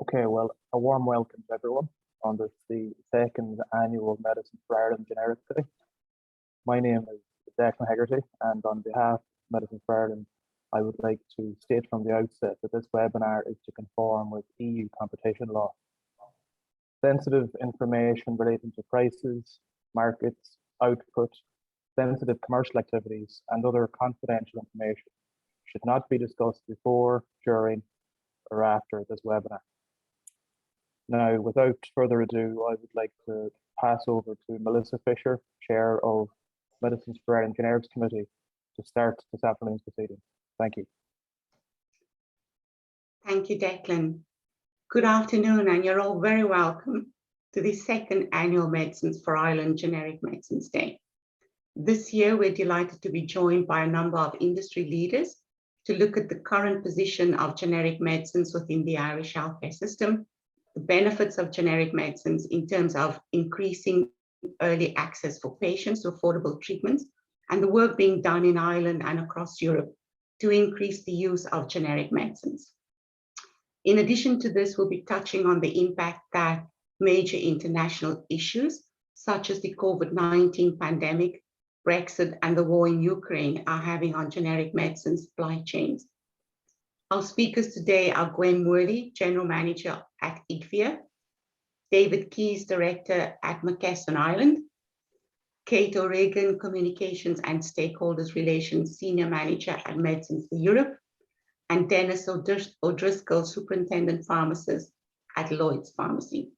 Okay, well, a warm welcome to everyone on the second annual Medicines for Ireland Generic Day. My name is Declan Hegarty, and on behalf of Medicines for Ireland, I would like to state from the outset that this webinar is to conform with EU competition law. Sensitive information relating to prices, markets, output, sensitive commercial activities, and other confidential information should not be discussed before, during, or after this webinar. Now, without further ado, I would like to pass over to Melissa Fisher, Chair of Medicines for Ireland Generics Committee, to start this afternoon's proceeding. Thank you. Thank you, Declan. Good afternoon, and you're all very welcome to the second annual Medicines for Ireland Generic Medicines Day. This year, we're delighted to be joined by a number of industry leaders to look at the current position of generic medicines within the Irish healthcare system, the benefits of generic medicines in terms of increasing early access for patients to affordable treatments, and the work being done in Ireland and across Europe to increase the use of generic medicines. In addition to this, we'll be touching on the impact that major international issues, such as the COVID-19 pandemic, Brexit, and the war in Ukraine are having on generic medicine supply chains. Our speakers today are Gwen Worley, General Manager at IDVIA, David Keys, Director at McKesson Ireland, Kate O'Regan, Communications and Stakeholders Relations Senior Manager at Medicines for Europe, and Dennis O'Driscoll, Superintendent Pharmacist at Lloyd's Pharmacy.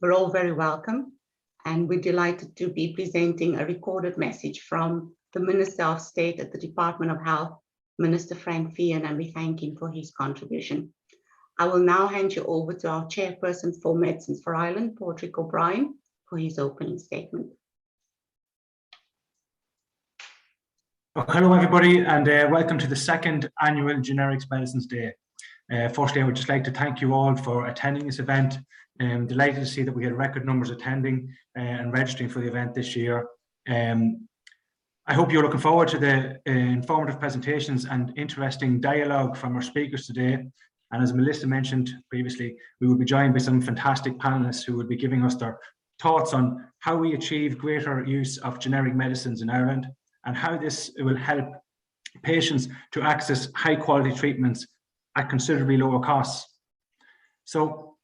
We're all very welcome, and we're delighted to be presenting a recorded message from the Minister of State at the Department of Health, Minister Frank Feehan, and we thank him for his contribution. I will now hand you over to our Chairperson for Medicines for Ireland, Patrick O'Brien, for his opening statement. Hello everybody, and welcome to the second annual Generics Medicines Day. Firstly, I would just like to thank you all for attending this event. I'm delighted to see that we had record numbers attending and registering for the event this year. I hope you're looking forward to the informative presentations and interesting dialogue from our speakers today. And as Melissa mentioned previously, we will be joined by some fantastic panelists who will be giving us their thoughts on how we achieve greater use of generic medicines in Ireland, and how this will help patients to access high quality treatments at considerably lower costs. So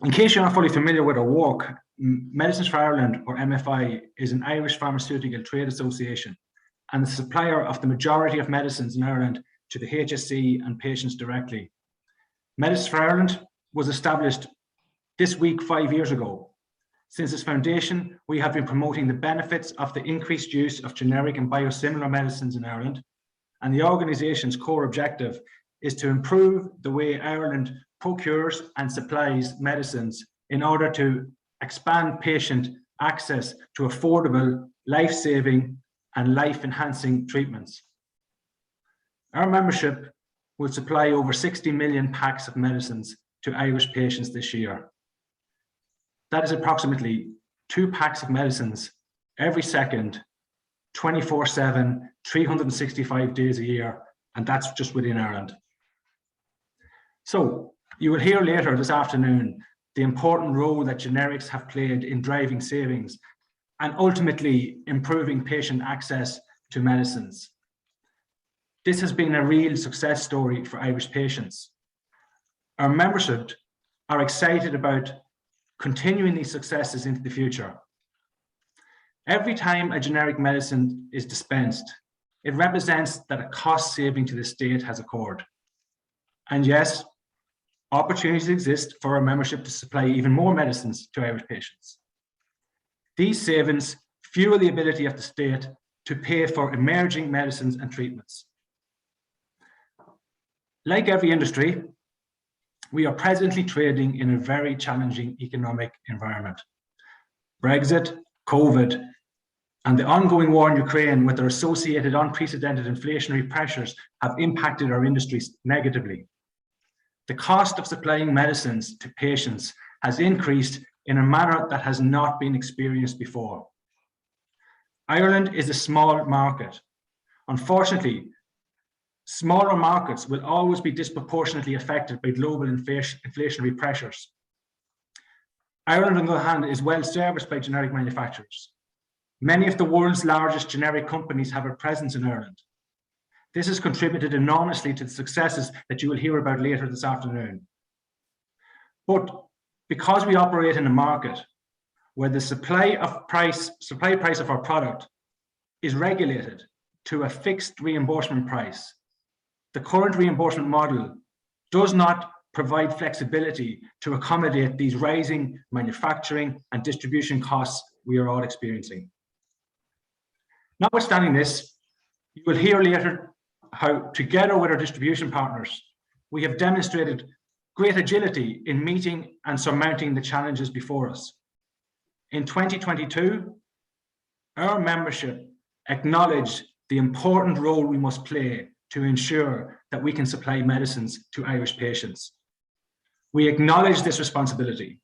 in case you're not fully familiar with our work, Medicines for Ireland, or MFI, is an Irish pharmaceutical trade association and the supplier of the majority of medicines in Ireland to the HSE and patients directly. Medicines for Ireland was established this week 5 years ago. Since its foundation, we have been promoting the benefits of the increased use of generic and biosimilar medicines in Ireland, and the organisation's core objective is to improve the way Ireland procures and supplies medicines in order to expand patient access to affordable, life-saving and life-enhancing treatments. Our membership will supply over 60 million packs of medicines to Irish patients this year. That is approximately 2 packs of medicines every second, 24/7, 365 days a year, and that's just within Ireland. So you will hear later this afternoon the important role that generics have played in driving savings and ultimately improving patient access to medicines. This has been a real success story for Irish patients. Our membership are excited about continuing these successes into the future. Every time a generic medicine is dispensed, it represents that a cost saving to the state has occurred. And yes, opportunities exist for our membership to supply even more medicines to Irish patients. These savings fuel the ability of the state to pay for emerging medicines and treatments. Like every industry, we are presently trading in a very challenging economic environment. Brexit, COVID, and the ongoing war in Ukraine with their associated unprecedented inflationary pressures have impacted our industries negatively. The cost of supplying medicines to patients has increased in a manner that has not been experienced before. Ireland is a small market. Unfortunately, Smaller markets will always be disproportionately affected by global inflationary pressures. Ireland, on the other hand, is well serviced by generic manufacturers. Many of the world's largest generic companies have a presence in Ireland. This has contributed enormously to the successes that you will hear about later this afternoon. But because we operate in a market where the supply price of our product is regulated to a fixed reimbursement price, the current reimbursement model does not provide flexibility to accommodate these rising manufacturing and distribution costs we are all experiencing. Notwithstanding this, you will hear later how, together with our distribution partners, we have demonstrated great agility in meeting and surmounting the challenges before us. In 2022, our membership acknowledged the important role we must play to ensure that we can supply medicines to Irish patients. We acknowledge this responsibility.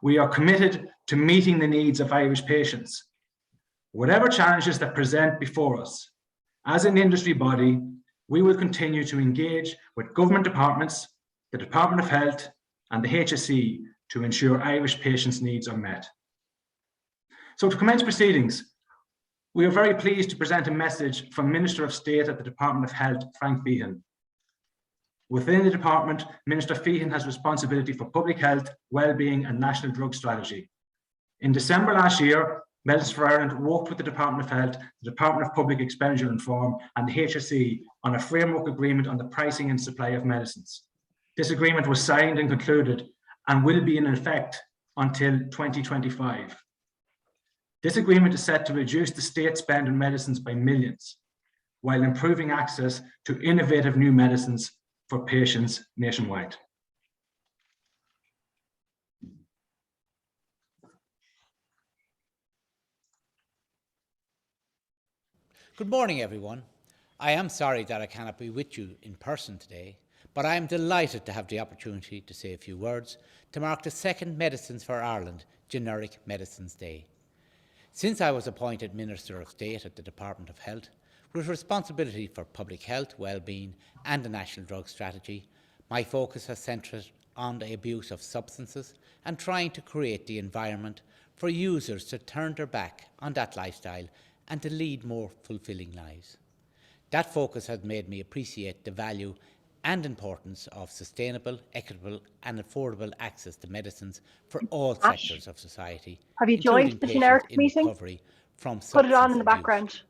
We are committed to meeting the needs of Irish patients. Whatever challenges that present before us, as an industry body, we will continue to engage with government departments, the Department of Health and the HSE to ensure Irish patients' needs are met. So to commence proceedings, we are very pleased to present a message from Minister of State at the Department of Health, Frank Feehan. Within the department, Minister Feehan has responsibility for public health, well-being and national drug strategy. In December last year, Medicines for Ireland worked with the Department of Health, the Department of Public Expenditure and Reform and the HSE on a framework agreement on the pricing and supply of medicines. This agreement was signed and concluded and will be in effect until 2025. This agreement is set to reduce the state spend on medicines by millions, while improving access to innovative new medicines for patients nationwide. Good morning, everyone. I am sorry that I cannot be with you in person today, but I am delighted to have the opportunity to say a few words to mark the second Medicines for Ireland Generic Medicines Day. Since I was appointed Minister of State at the Department of Health, with responsibility for public health, well-being and the National Drug Strategy, my focus has centred on the abuse of substances and trying to create the environment for users to turn their back on that lifestyle and to lead more fulfilling lives. That focus has made me appreciate the value and importance of sustainable, equitable and affordable access to medicines for all sectors of society. Have you joined the generic meeting? From Put it on in the abuse. background.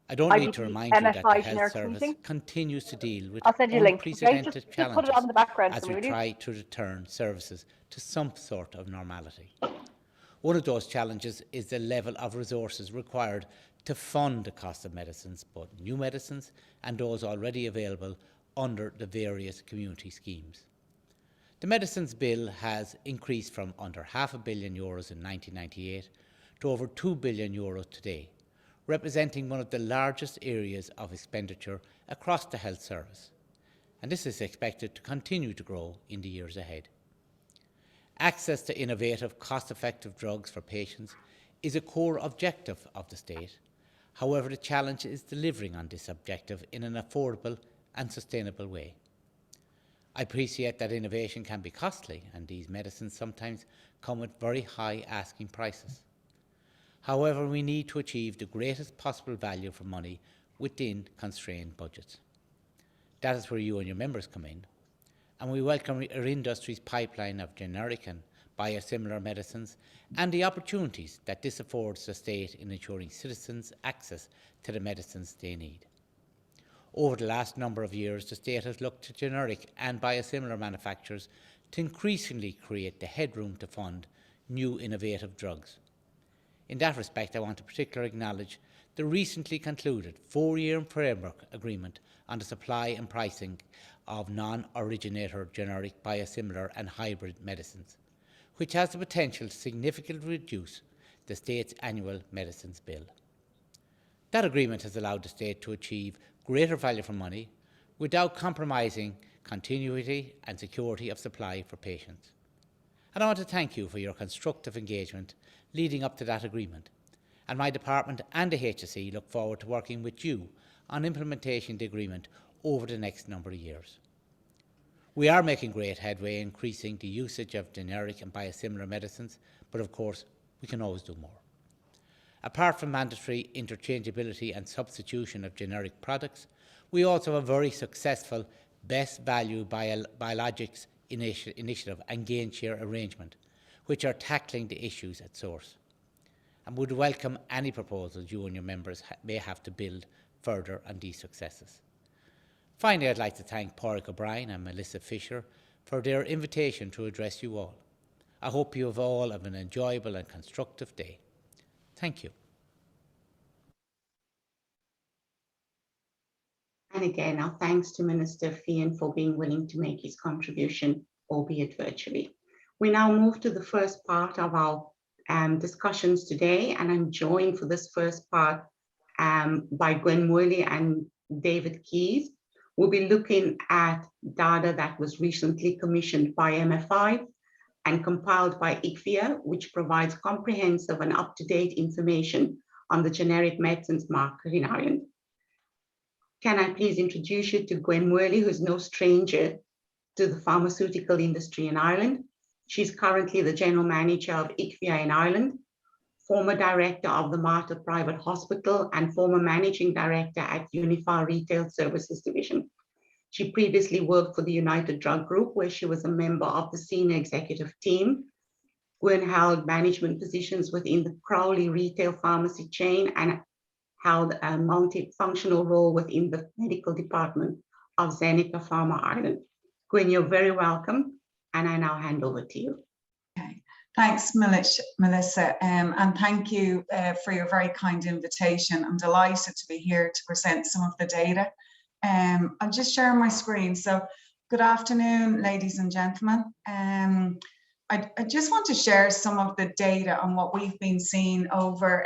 I don't need to remind you that the MFI Health generic Service meeting. continues to deal with I'll send you a link. Okay? unprecedented Just put challenges it on the background as for me, we will you? try to return services to some sort of normality. One of those challenges is the level of resources required to fund the cost of medicines, both new medicines and those already available under the various community schemes. The Medicines Bill has increased from under €500 million in 1998 to over €2 billion today, representing one of the largest areas of expenditure across the health service. And this is expected to continue to grow in the years ahead. Access to innovative, cost-effective drugs for patients is a core objective of the state. However, the challenge is delivering on this objective in an affordable and sustainable way. I appreciate that innovation can be costly and these medicines sometimes come with very high asking prices. However, we need to achieve the greatest possible value for money within constrained budgets. That is where you and your members come in, and we welcome our industry's pipeline of generic and biosimilar medicines and the opportunities that this affords the state in ensuring citizens access to the medicines they need. Over the last number of years, the state has looked to generic and biosimilar manufacturers to increasingly create the headroom to fund new innovative drugs. In that respect, I want to particularly acknowledge the recently concluded 4-year framework agreement on the supply and pricing of non-originator generic, biosimilar and hybrid medicines, which has the potential to significantly reduce the state's annual medicines bill. That agreement has allowed the state to achieve greater value for money without compromising continuity and security of supply for patients. And I want to thank you for your constructive engagement leading up to that agreement. And my department and the HSE look forward to working with you on implementation of the agreement over the next number of years. We are making great headway increasing the usage of generic and biosimilar medicines, but of course we can always do more. Apart from mandatory interchangeability and substitution of generic products, we also have a very successful best value biologics initiative and gain share arrangement, which are tackling the issues at source, and would welcome any proposals you and your members may have to build further on these successes. Finally, I'd like to thank Pádraig O'Brien and Melissa Fisher for their invitation to address you all. I hope you have all an enjoyable and constructive day. Thank you. And again, our thanks to Minister Fian for being willing to make his contribution, albeit virtually. We now move to the first part of our discussions today, and I'm joined for this first part by Gwen Morley and David Keys. We'll be looking at data that was recently commissioned by MFI and compiled by IQVIA, which provides comprehensive and up-to-date information on the generic medicines market in Ireland. Can I please introduce you to Gwen Morley, who's no stranger to the pharmaceutical industry in Ireland. She's currently the General Manager of IQVIA in Ireland, former Director of the Mater Private Hospital, and former Managing Director at Uniphar Retail Services Division. She previously worked for the United Drug Group, where she was a member of the senior executive team. Gwen held management positions within the Crowley retail pharmacy chain and held a multifunctional role within the medical department of Zeneca Pharma Ireland. Gwen, you're very welcome, and I now hand over to you. Okay. Thanks, Melissa, and thank you for your very kind invitation. I'm delighted to be here to present some of the data. I'll just share my screen. So, good afternoon, ladies and gentlemen. I just want to share some of the data on what we've been seeing over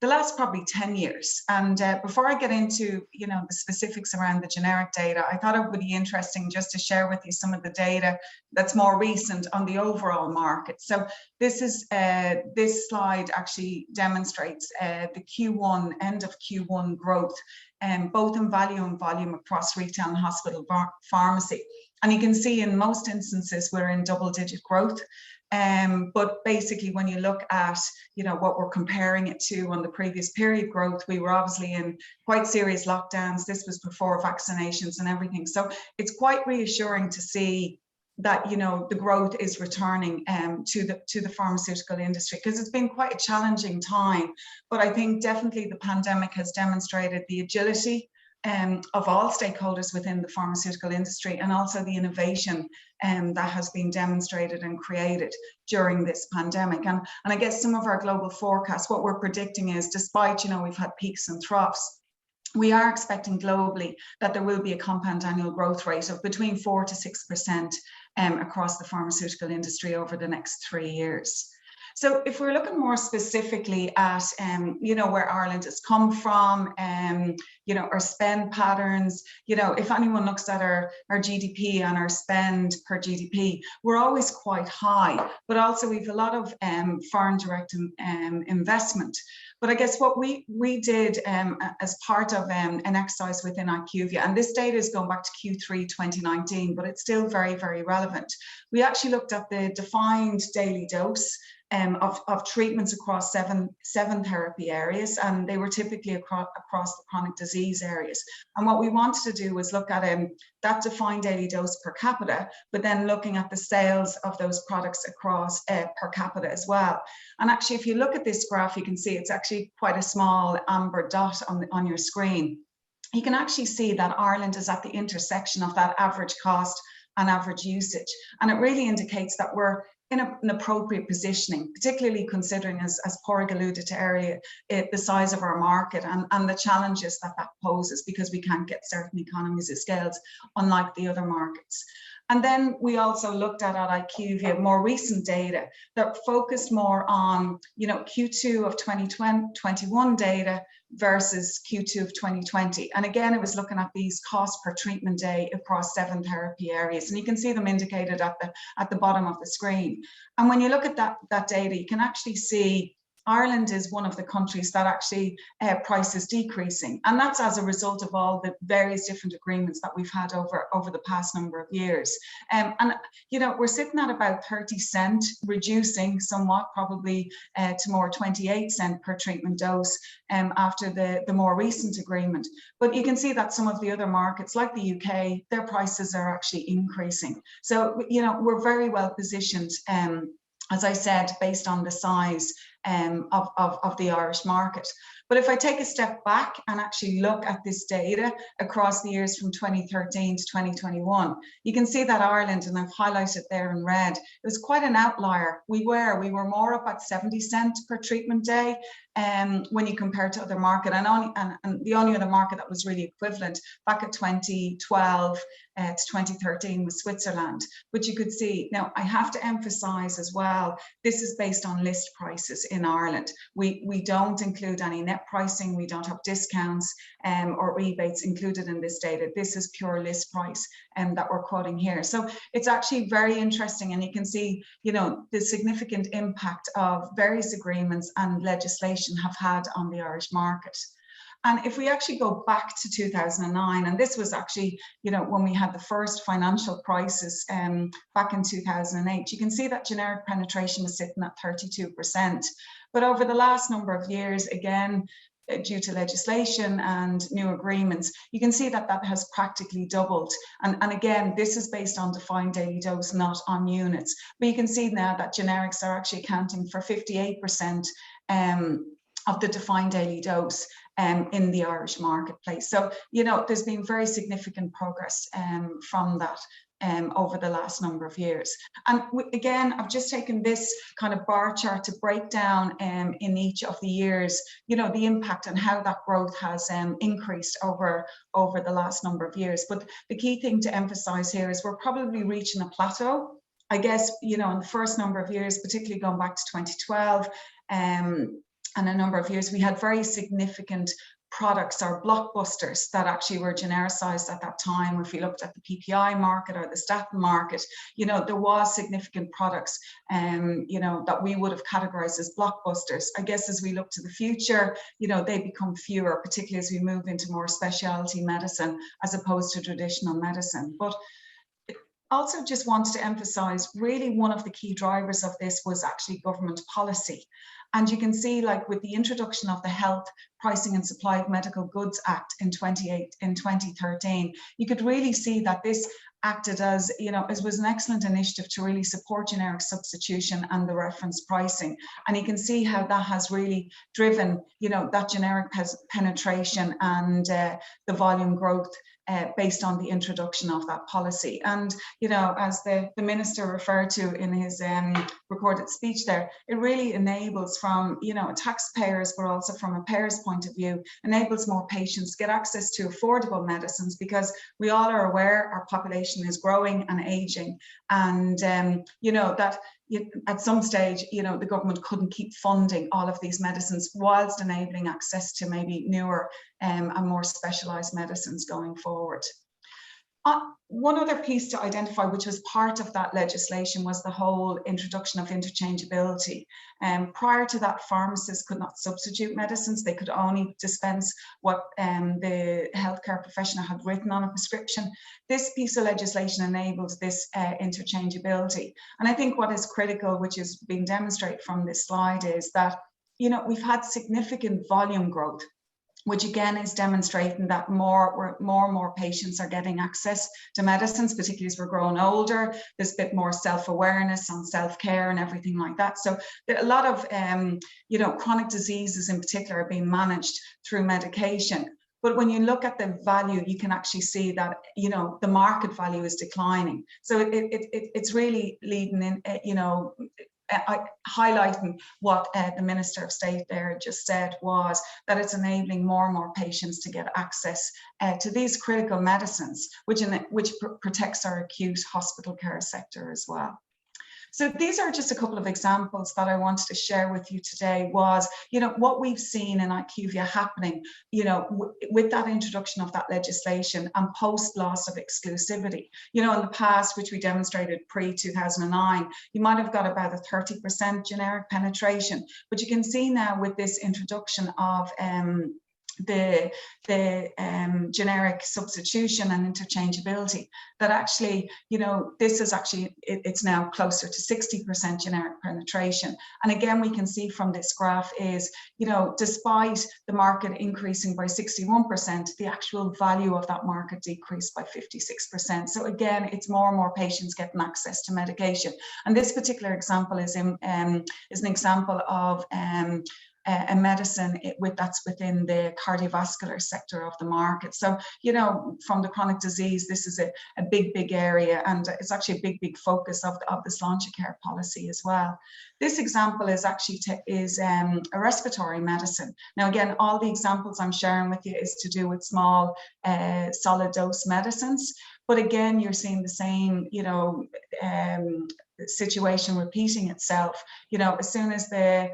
the last probably 10 years. And before I get into, the specifics around the generic data, I thought it would be interesting just to share with you some of the data that's more recent on the overall market. So this slide actually demonstrates the Q1, end of Q1 growth, both in value and volume across retail and hospital pharmacy. And you can see in most instances, we're in double-digit growth. But basically, when you look at what we're comparing it to on the previous period growth, we were obviously in quite serious lockdowns. This was before vaccinations and everything. So it's quite reassuring to see that the growth is returning to the pharmaceutical industry, because it's been quite a challenging time. But I think definitely the pandemic has demonstrated the agility of all stakeholders within the pharmaceutical industry, and also the innovation that has been demonstrated and created during this pandemic. And I guess some of our global forecasts, what we're predicting is, despite we've had peaks and troughs, we are expecting globally that there will be a compound annual growth rate of between 4 to 6% across the pharmaceutical industry over the next 3 years. So if we're looking more specifically at, where Ireland has come from, our spend patterns, if anyone looks at our GDP and our spend per GDP, we're always quite high, but also we've a lot of foreign direct investment. But I guess what we did as part of an exercise within IQVIA, and this data is going back to Q3 2019, but it's still very, very relevant. We actually looked at the defined daily dose of treatments across seven therapy areas, and they were typically across the chronic disease areas. And what we wanted to do was look at that defined daily dose per capita, but then looking at the sales of those products across per capita as well. And actually, if you look at this graph, you can see it's actually quite a small amber dot on your screen. You can actually see that Ireland is at the intersection of that average cost and average usage. And it really indicates that we're in an appropriate positioning, particularly considering, as Pádraig alluded to earlier, the size of our market and the challenges that poses, because we can't get certain economies of scale, unlike the other markets. And then we also looked at IQVIA more recent data that focused more on, Q2 of 2021 data versus Q2 of 2020. And again, it was looking at these costs per treatment day across 7 therapy areas. And you can see them indicated at the bottom of the screen. And when you look at that data, you can actually see Ireland is one of the countries that actually price is decreasing. And that's as a result of all the various different agreements that we've had over the past number of years. And, you know, we're sitting at about 30 cent, reducing somewhat, probably to more 28 cent per treatment dose after the more recent agreement. But you can see that some of the other markets, like the UK, their prices are actually increasing. So, you know, we're very well positioned, as I said, based on the size of the Irish market. But if I take a step back and actually look at this data across the years from 2013 to 2021, you can see that Ireland, and I've highlighted there in red, it was quite an outlier. We were more up at 70 cent per treatment day when you compare to other market, and the only other market that was really equivalent back at 2012 to 2013 was Switzerland. But you could see, now I have to emphasize as well, this is based on list prices in Ireland. We don't include any net pricing, we don't have discounts or rebates included in this data. This is pure list price that we're quoting here. So it's actually very interesting, and you can see, you know, the significant impact of various agreements and legislation have had on the Irish market. And if we actually go back to 2009, and this was actually, you know, when we had the first financial crisis back in 2008, you can see that generic penetration was sitting at 32%. But over the last number of years, again, due to legislation and new agreements, you can see that that has practically doubled. And again, this is based on defined daily dose, not on units. But you can see now that generics are actually accounting for 58% of the defined daily dose in the Irish marketplace. So, you know, there's been very significant progress from that over the last number of years. And again, I've just taken this kind of bar chart to break down in each of the years, you know, the impact and how that growth has increased over the last number of years. But the key thing to emphasize here is we're probably reaching a plateau. I guess, you know, in the first number of years, particularly going back to 2012, and a number of years, we had very significant products or blockbusters that actually were genericized at that time. If we looked at the PPI market or the statin market, you know, there was significant products, you know, that we would have categorized as blockbusters. I guess as we look to the future, you know, they become fewer, particularly as we move into more specialty medicine as opposed to traditional medicine. But also just wants to emphasize, really one of the key drivers of this was actually government policy. And you can see, like, with the introduction of the Health Pricing and Supply of Medical Goods Act in 2013, you could really see that this acted as, you know, it was an excellent initiative to really support generic substitution and the reference pricing. And you can see how that has really driven, you know, that generic penetration and the volume growth based on the introduction of that policy. And, you know, as the Minister referred to in his recorded speech there, it really enables from, you know, taxpayers, but also from a payer's point of view, enables more patients to get access to affordable medicines, because we all are aware our population is growing and aging. And, you know, that at some stage, you know, the government couldn't keep funding all of these medicines whilst enabling access to maybe newer and more specialized medicines going forward. One other piece to identify, which was part of that legislation, was the whole introduction of interchangeability. Prior to that, pharmacists could not substitute medicines. They could only dispense what the healthcare professional had written on a prescription. This piece of legislation enables this interchangeability. And I think what is critical, which is being demonstrated from this slide, is that, you know, we've had significant volume growth, which again is demonstrating that more and more patients are getting access to medicines, particularly as we're growing older. There's a bit more self-awareness on self-care and everything like that. So there are a lot of, you know, chronic diseases in particular are being managed through medication. But when you look at the value, you can actually see that, you know, the market value is declining. So it's really leading in, you know, highlighting what the Minister of State there just said, was that it's enabling more and more patients to get access to these critical medicines, which protects our acute hospital care sector as well. So these are just a couple of examples that I wanted to share with you today was, what we've seen in IQVIA happening, with that introduction of that legislation and post loss of exclusivity. In the past, which we demonstrated pre-2009, you might have got about a 30% generic penetration, but you can see now with this introduction of the generic substitution and interchangeability, that actually, this is actually, it's now closer to 60% generic penetration. And again, we can see from this graph is, despite the market increasing by 61%, the actual value of that market decreased by 56%. So again, it's more and more patients getting access to medication. And this particular example is an example of a medicine that's within the cardiovascular sector of the market. So, from the chronic disease, this is a big area, and it's actually a big focus of this Launchicare policy as well. This example is actually a respiratory medicine. Now, again, all the examples I'm sharing with you is to do with small solid dose medicines. But again, you're seeing the same, situation repeating itself. As soon as the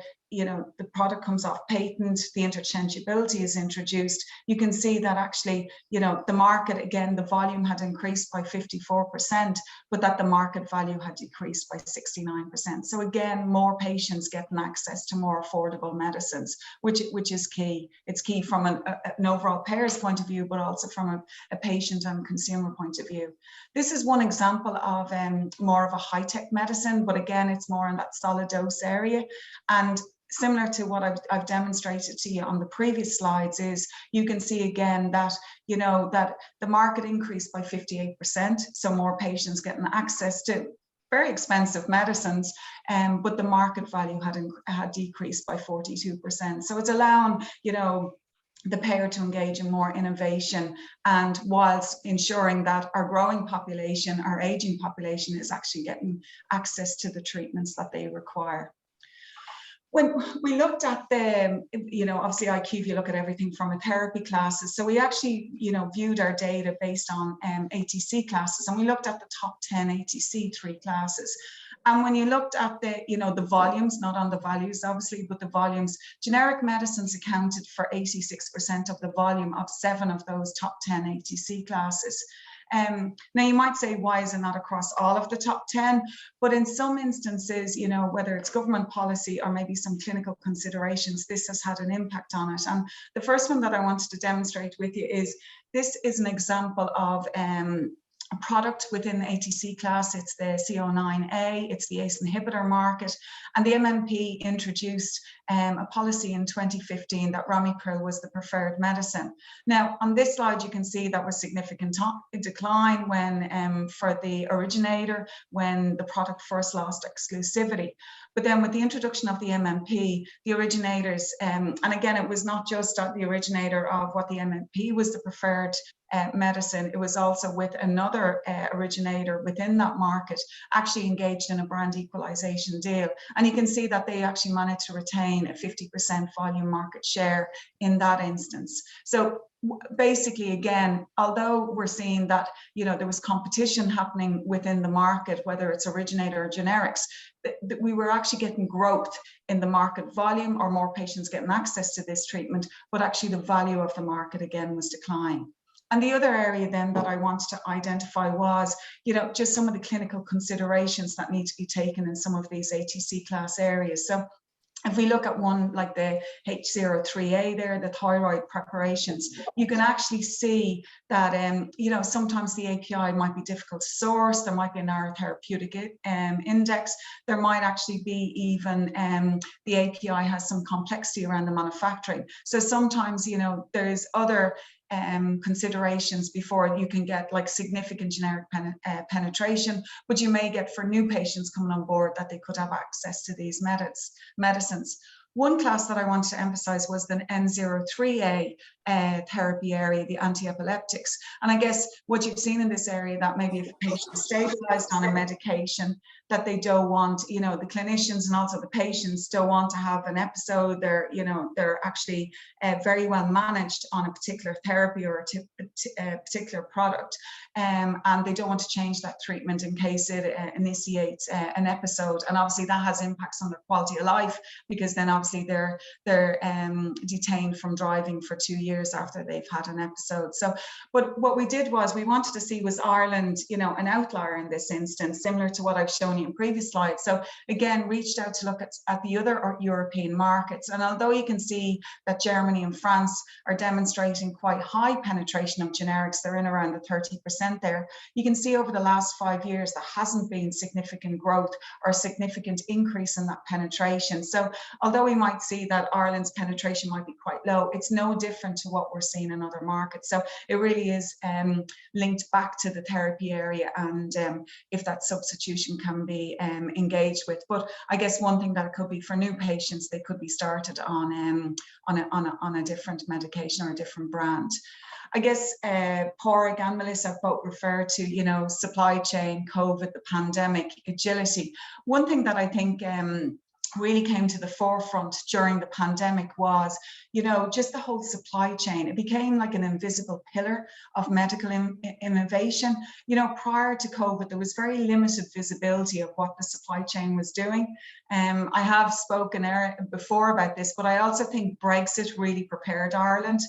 product comes off patent, the interchangeability is introduced, you can see that actually, the market, again, the volume had increased by 54%, but that the market value had decreased by 69%. So again, more patients getting access to more affordable medicines, which is key. It's key from an overall payer's point of view, but also from a patient and consumer point of view. This is one example of more of a high-tech medicine, but again, it's more in that solid dose area. And similar to what I've demonstrated to you on the previous slides is you can see again that, that the market increased by 58%. So more patients getting access to very expensive medicines, but the market value had decreased by 42%. So it's allowing, the payer to engage in more innovation, and whilst ensuring that our growing population, our aging population, is actually getting access to the treatments that they require. When we looked at the, obviously IQVIA look at everything from a therapy classes. So we actually, viewed our data based on ATC classes, and we looked at the top 10 ATC 3 classes. And when you looked at the, the volumes, not on the values, obviously, but the volumes, generic medicines accounted for 86% of the volume of 7 of those top 10 ATC classes. Now you might say, why is it not across all of the top 10? But in some instances, whether it's government policy or maybe some clinical considerations, this has had an impact on it. And the first one that I wanted to demonstrate with you is, this is an example of a product within the ATC class. It's the CO9A, it's the ACE inhibitor market, and the MMP introduced a policy in 2015 that Ramipril was the preferred medicine. Now, on this slide, you can see that was significant decline when for the originator, when the product first lost exclusivity. But then with the introduction of the MMP, the originators, and again, it was not just the originator of what the MMP was the preferred medicine, it was also with another originator within that market actually engaged in a brand equalization deal. And you can see that they actually managed to retain a 50% volume market share in that instance. So basically, again, although we're seeing that, there was competition happening within the market, whether it's originator or generics, that we were actually getting growth in the market volume, or more patients getting access to this treatment, but actually the value of the market again was declining. And the other area then that I wanted to identify was, just some of the clinical considerations that need to be taken in some of these ATC class areas. So if we look at one like the H03A there, the thyroid preparations, you can actually see that, sometimes the API might be difficult to source. There might be a narrow therapeutic index. There might actually be even the API has some complexity around the manufacturing. So sometimes, there's other considerations before you can get like significant generic penetration, but you may get for new patients coming on board that they could have access to these medicines. One class that I wanted to emphasize was the N03A therapy area, the anti-epileptics. And I guess what you've seen in this area, that maybe if a patient is stabilized on a medication, that they don't want, you know, the clinicians and also the patients don't want to have an episode. They're, you know, they're actually very well managed on a particular therapy or a particular product, and they don't want to change that treatment in case it initiates an episode. And obviously that has impacts on their quality of life, because then obviously they're detained from driving for 2 years after they've had an episode. So, but what we did was we wanted to see, was Ireland, you know, an outlier in this instance, similar to what I've shown you in previous slides. So again, reached out to look at the other European markets. And although you can see that Germany and France are demonstrating quite high penetration of generics, they're in around the 30% there, you can see over the last 5 years there hasn't been significant growth or significant increase in that penetration. So although we might see that Ireland's penetration might be quite low, it's no different to what we're seeing in other markets. So it really is linked back to the therapy area, and if that substitution can be engaged with. But I guess one thing that it could be for new patients, they could be started on a different medication or a different brand. I guess Pádraig and Melissa both refer to, you know, supply chain, COVID, the pandemic, agility. One thing that I think really came to the forefront during the pandemic was, you know, just the whole supply chain. It became like an invisible pillar of medical innovation. You know, prior to COVID, there was very limited visibility of what the supply chain was doing. I have spoken before about this, but I also think Brexit really prepared Ireland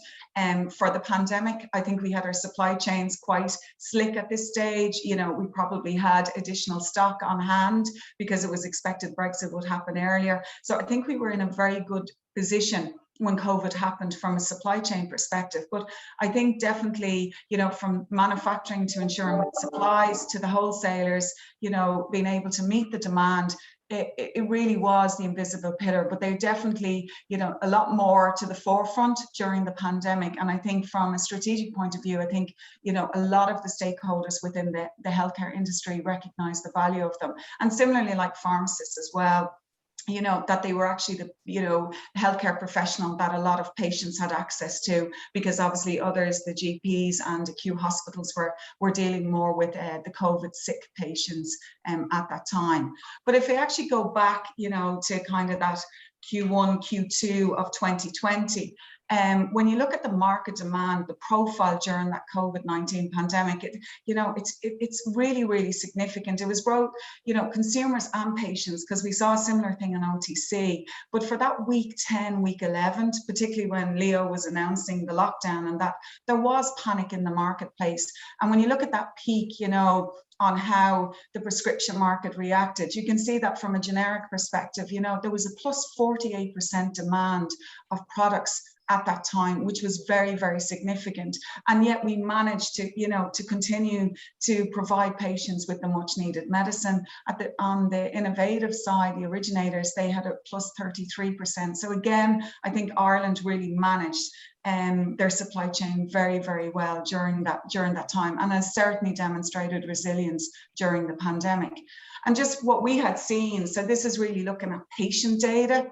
for the pandemic. I think we had our supply chains quite slick at this stage. You know, we probably had additional stock on hand because it was expected Brexit would happen earlier. So I think we were in a very good position when COVID happened from a supply chain perspective. But I think definitely, you know, from manufacturing to ensuring with supplies to the wholesalers, you know, being able to meet the demand, it really was the invisible pillar. But they definitely, you know, a lot more to the forefront during the pandemic. And I think from a strategic point of view, I think, you know, a lot of the stakeholders within the healthcare industry recognize the value of them. And similarly, like pharmacists as well, you know, that they were actually the, you know, healthcare professional that a lot of patients had access to, because obviously others, the GPs and acute hospitals were dealing more with the COVID sick patients at that time. But if we actually go back, you know, to kind of that Q1, Q2 of 2020, when you look at the market demand, the profile during that COVID-19 pandemic, you know, it's really, really significant. It was both, you know, consumers and patients, because we saw a similar thing in OTC. But for that week 10, week 11, particularly when Leo was announcing the lockdown, and that there was panic in the marketplace. And when you look at that peak, you know, on how the prescription market reacted, you can see that from a generic perspective, you know, there was a plus 48% demand of products at that time, which was very, very significant. And yet we managed to, you know, to continue to provide patients with the much needed medicine. On the innovative side, the originators, they had a plus 33%. So again, I think Ireland really managed their supply chain very, very well during that time, and has certainly demonstrated resilience during the pandemic. And just what we had seen, so this is really looking at patient data.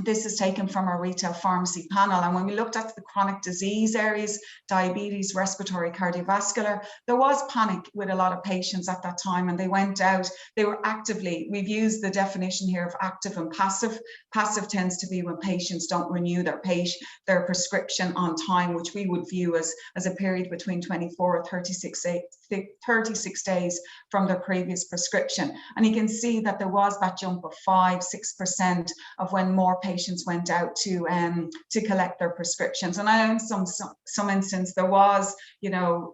This is taken from our retail pharmacy panel. And when we looked at the chronic disease areas, diabetes, respiratory, cardiovascular, there was panic with a lot of patients at that time, and they went out, they were actively, we've used the definition here of active and passive. Passive tends to be when patients don't renew their prescription on time, which we would view as a period between 24 or 36 days from their previous prescription. And you can see that there was that jump of 5-6% of when more patients went out to collect their prescriptions. And I know in some instance there was, you know,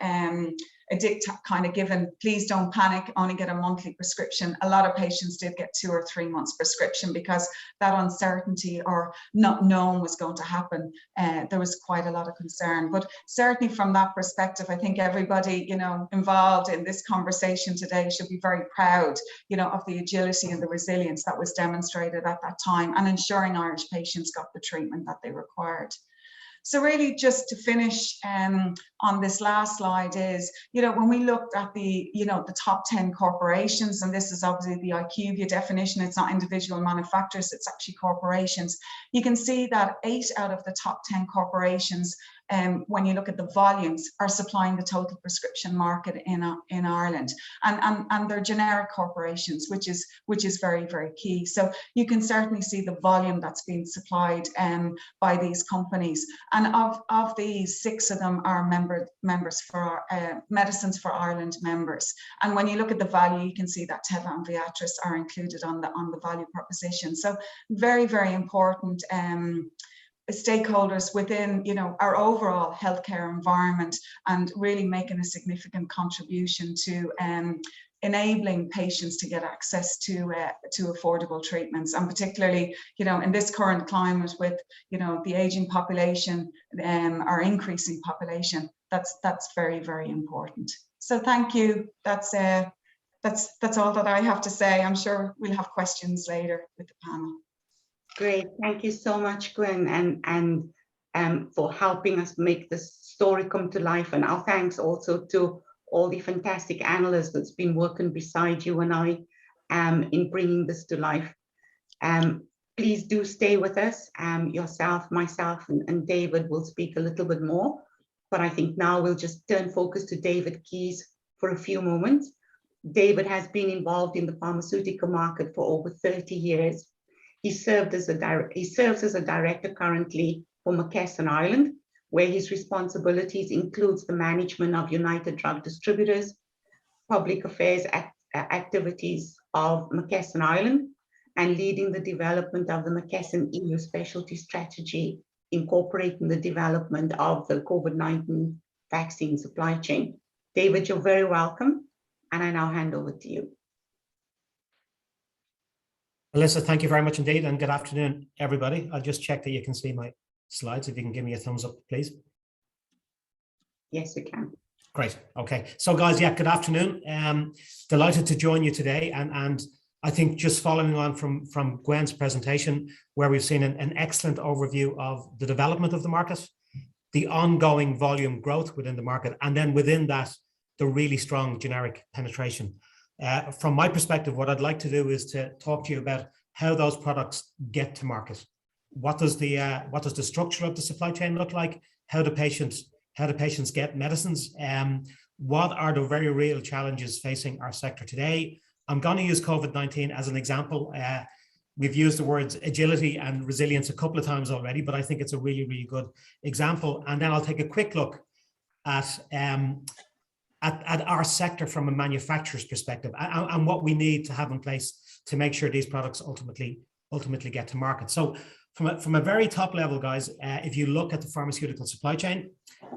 a dictate kind of given, please don't panic, only get a monthly prescription. A lot of patients did get 2 or 3 months prescription because that uncertainty or not knowing was going to happen. There was quite a lot of concern. But certainly from that perspective, I think everybody, you know, involved in this conversation today should be very proud, you know, of the agility and the resilience that was demonstrated at that time, and ensuring Irish patients got the treatment that they required. So really just to finish on this last slide is, you know, when we looked at the, you know, the top 10 corporations, and this is obviously the IQVIA definition, it's not individual manufacturers, it's actually corporations. You can see that 8 out of the top 10 corporations when you look at the volumes, are supplying the total prescription market in Ireland, and they're generic corporations, which is very, very key. So you can certainly see the volume that's being supplied by these companies. And of these, 6 of them are members for Medicines for Ireland members. And when you look at the value, you can see that Teva and Viatris are included on the value proposition. So very, very important stakeholders within, you know, our overall healthcare environment, and really making a significant contribution to enabling patients to get access to affordable treatments, and particularly, you know, in this current climate with, you know, the aging population, our increasing population, that's very, very important. So thank you. That's all that I have to say. I'm sure we'll have questions later with the panel. Great, thank you so much, Gwen, and for helping us make this story come to life. And our thanks also to all the fantastic analysts that's been working beside you and I in bringing this to life. Please do stay with us. Yourself, myself, and David will speak a little bit more, but I think now we'll just turn focus to David Keys for a few moments. David has been involved in the pharmaceutical market for over 30 years. He serves as a director currently for McKesson Ireland, where his responsibilities includes the management of United Drug Distributors, public affairs activities of McKesson Ireland, and leading the development of the McKesson EU specialty strategy, incorporating the development of the COVID-19 vaccine supply chain. David, you're very welcome, and I now hand over to you. Melissa, thank you very much indeed, and good afternoon, everybody. I'll just check that you can see my slides. If you can give me a thumbs up, please. Yes, we can. Great. Okay. So guys, yeah, good afternoon. Delighted to join you today. And I think just following on from Gwen's presentation, where we've seen an excellent overview of the development of the market, the ongoing volume growth within the market, and then within that, the really strong generic penetration. From my perspective, what I'd like to do is to talk to you about how those products get to market. What does the structure of the supply chain look like? How do patients get medicines? What are the very real challenges facing our sector today? I'm going to use COVID-19 as an example. We've used the words agility and resilience a couple of times already, but I think it's a really, really good example. And then I'll take a quick look at our sector from a manufacturer's perspective, and what we need to have in place to make sure these products ultimately get to market. So from a very top level, guys, if you look at the pharmaceutical supply chain,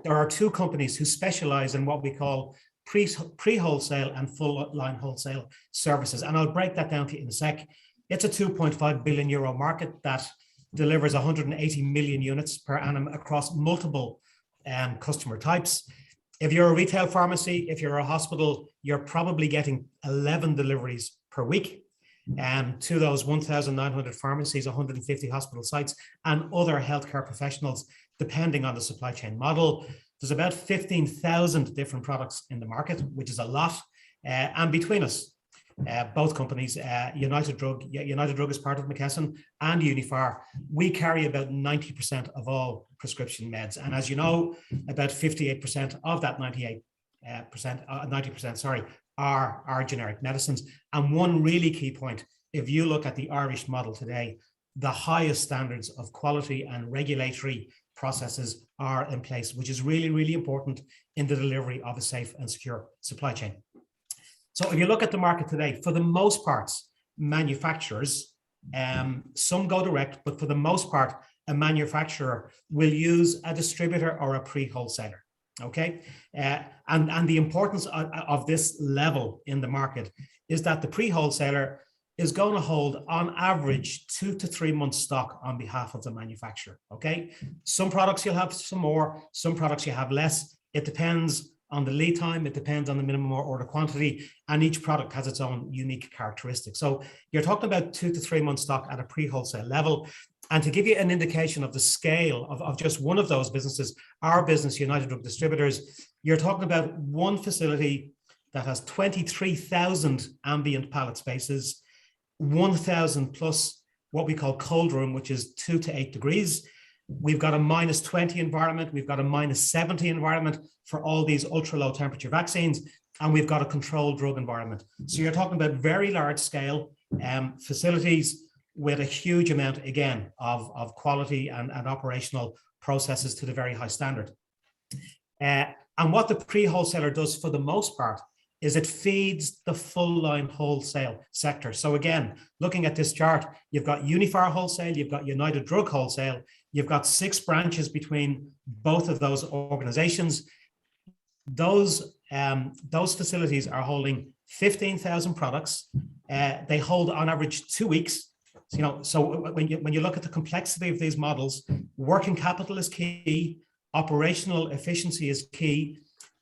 there are 2 companies who specialize in what we call pre-wholesale and full line wholesale services. And I'll break that down to you in a sec. It's a 2.5 billion euro market that delivers 180 million units per annum across multiple customer types. If you're a retail pharmacy, if you're a hospital, you're probably getting 11 deliveries per week. To those 1,900 pharmacies, 150 hospital sites, and other healthcare professionals, depending on the supply chain model. There's about 15,000 different products in the market, which is a lot. And between us, both companies, United Drug is part of McKesson, and Uniphar, we carry about 90% of all prescription meds. And as you know, about 58% of that 90%, are generic medicines. And one really key point, if you look at the Irish model today, the highest standards of quality and regulatory processes are in place, which is really, really important in the delivery of a safe and secure supply chain. So if you look at the market today, for the most part, manufacturers, some go direct, but for the most part, a manufacturer will use a distributor or a pre-wholesaler. Okay, and the importance of this level in the market is that the pre-wholesaler is going to hold on average 2 to 3 months stock on behalf of the manufacturer. Okay, some products you'll have some more, some products you have less. It depends on the lead time, it depends on the minimum order quantity, and each product has its own unique characteristics. So you're talking about 2 to 3 months stock at a pre-wholesale level. And to give you an indication of the scale of just one of those businesses, our business, United Drug Distributors, you're talking about one facility that has 23,000 ambient pallet spaces, 1,000 plus what we call cold room, which is 2 to 8 degrees, We've got a -20 environment. We've got a -70 environment for all these ultra low temperature vaccines. And we've got a controlled drug environment. So you're talking about very large scale facilities with a huge amount, again, of quality and operational processes to the very high standard. And what the pre-wholesaler does for the most part is it feeds the full line wholesale sector. So again, looking at this chart, you've got Uniphar Wholesale, you've got United Drug Wholesale, you've got 6 branches between both of those organizations. Those facilities are holding 15,000 products. They hold on average 2 weeks. So when you look at the complexity of these models, working capital is key, operational efficiency is key,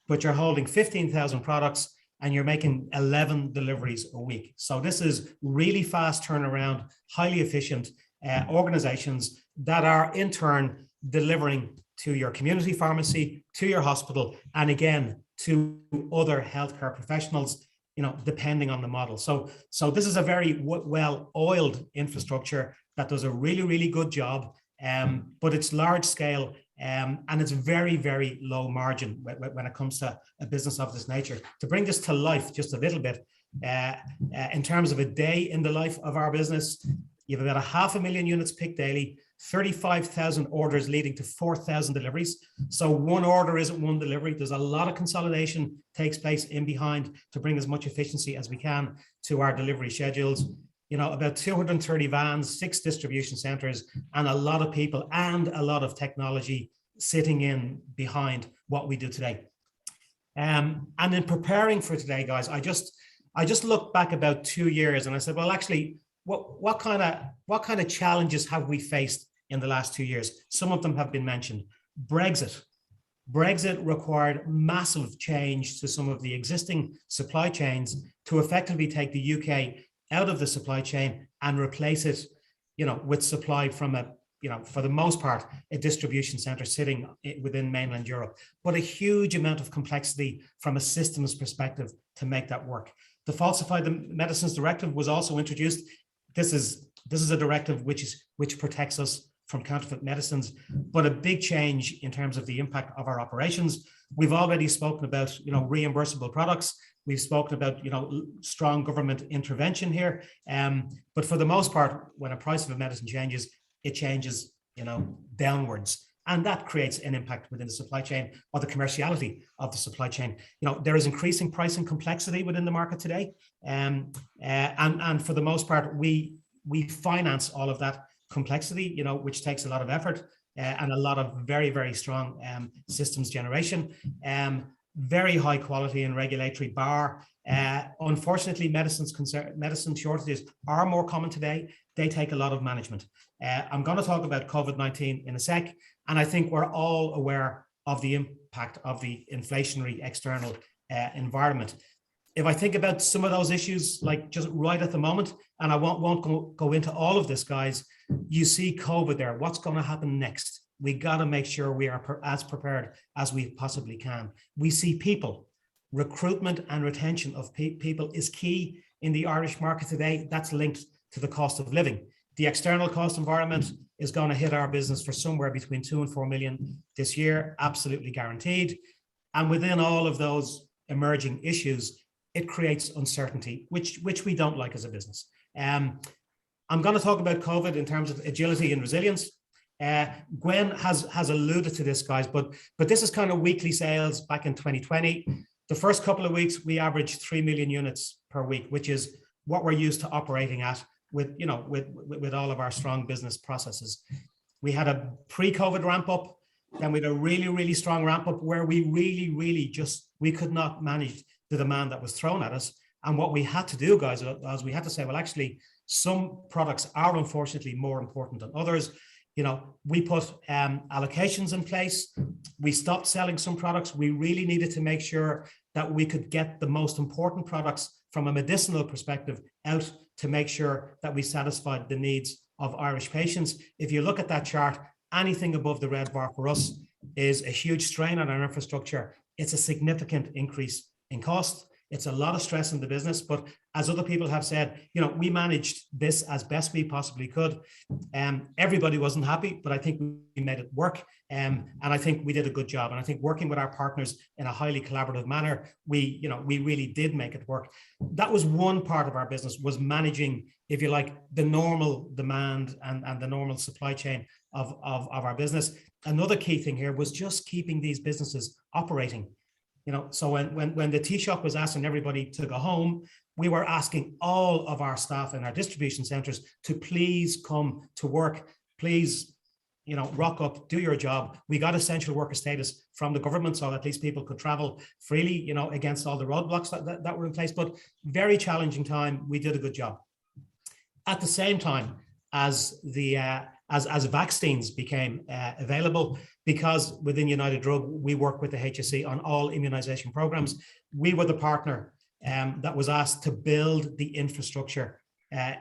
but you're holding 15,000 products and you're making 11 deliveries a week. So this is really fast turnaround, highly efficient organizations that are in turn delivering to your community pharmacy, to your hospital, and again, to other healthcare professionals, depending on the model. So this is a very well-oiled infrastructure that does a really, really good job, but it's large scale and it's very, very low margin when it comes to a business of this nature. To bring this to life just a little bit, in terms of a day in the life of our business, you have about 500,000 units picked daily, 35,000 orders leading to 4,000 deliveries. So one order isn't one delivery. There's a lot of consolidation takes place in behind to bring as much efficiency as we can to our delivery schedules. About 230 vans, 6 distribution centers, and a lot of people and a lot of technology sitting in behind what we do today. And in preparing for today, guys, I just looked back about 2 years and I said, well, actually, what kind of challenges have we faced in the last 2 years? Some of them have been mentioned. Brexit required massive change to some of the existing supply chains to effectively take the UK out of the supply chain and replace it, with supply from for the most part, a distribution center sitting within mainland Europe, but a huge amount of complexity from a systems perspective to make that work. The Falsified Medicines Directive was also introduced. This is a directive which protects us from counterfeit medicines, but a big change in terms of the impact of our operations. We've already spoken about, reimbursable products. We've spoken about, strong government intervention here. But for the most part, when a price of a medicine changes, it changes, downwards. And that creates an impact within the supply chain or the commerciality of the supply chain. There is increasing pricing complexity within the market today. And for the most part, we finance all of that complexity, which takes a lot of effort and a lot of very, very strong systems generation. Very high quality and regulatory bar. Unfortunately, medicine shortages are more common today. They take a lot of management. I'm going to talk about COVID-19 in a sec, and I think we're all aware of the impact of the inflationary external environment. If I think about some of those issues, like just right at the moment, and I won't go into all of this, guys, you see COVID there. What's going to happen next? We got to make sure we are as prepared as we possibly can. We see people. Recruitment and retention of people is key in the Irish market today. That's linked to the cost of living. The external cost environment is going to hit our business for somewhere between 2 and 4 million this year, absolutely guaranteed. And within all of those emerging issues, it creates uncertainty, which we don't like as a business. I'm going to talk about COVID in terms of agility and resilience. Gwen has alluded to this, guys, but this is kind of weekly sales back in 2020. The first couple of weeks, we averaged 3 million units per week, which is what we're used to operating at with all of our strong business processes. We had a pre-COVID ramp up, then we had a really, really strong ramp up where we we could not manage the demand that was thrown at us. And what we had to do, guys, was we had to say, well, actually, some products are unfortunately more important than others. We put allocations in place. We stopped selling some products. We really needed to make sure that we could get the most important products from a medicinal perspective out to make sure that we satisfied the needs of Irish patients. If you look at that chart, anything above the red bar for us is a huge strain on our infrastructure. It's a significant increase in cost. It's a lot of stress in the business, but as other people have said, you know, we managed this as best we possibly could. Everybody wasn't happy, but I think we made it work. And I think we did a good job. And I think working with our partners in a highly collaborative manner, we really did make it work. That was one part of our business, was managing, if you like, the normal demand and the normal supply chain of our business. Another key thing here was just keeping these businesses operating. You know, so when the Taoiseach was asking everybody to go home, we were asking all of our staff in our distribution centres to please come to work, please, you know, rock up, do your job. We got essential worker status from the government, so at least people could travel freely, you know, against all the roadblocks that were in place. But very challenging time. We did a good job. At the same time, as vaccines became available, because within United Drug, we work with the HSE on all immunisation programs, we were the partner that was asked to build the infrastructure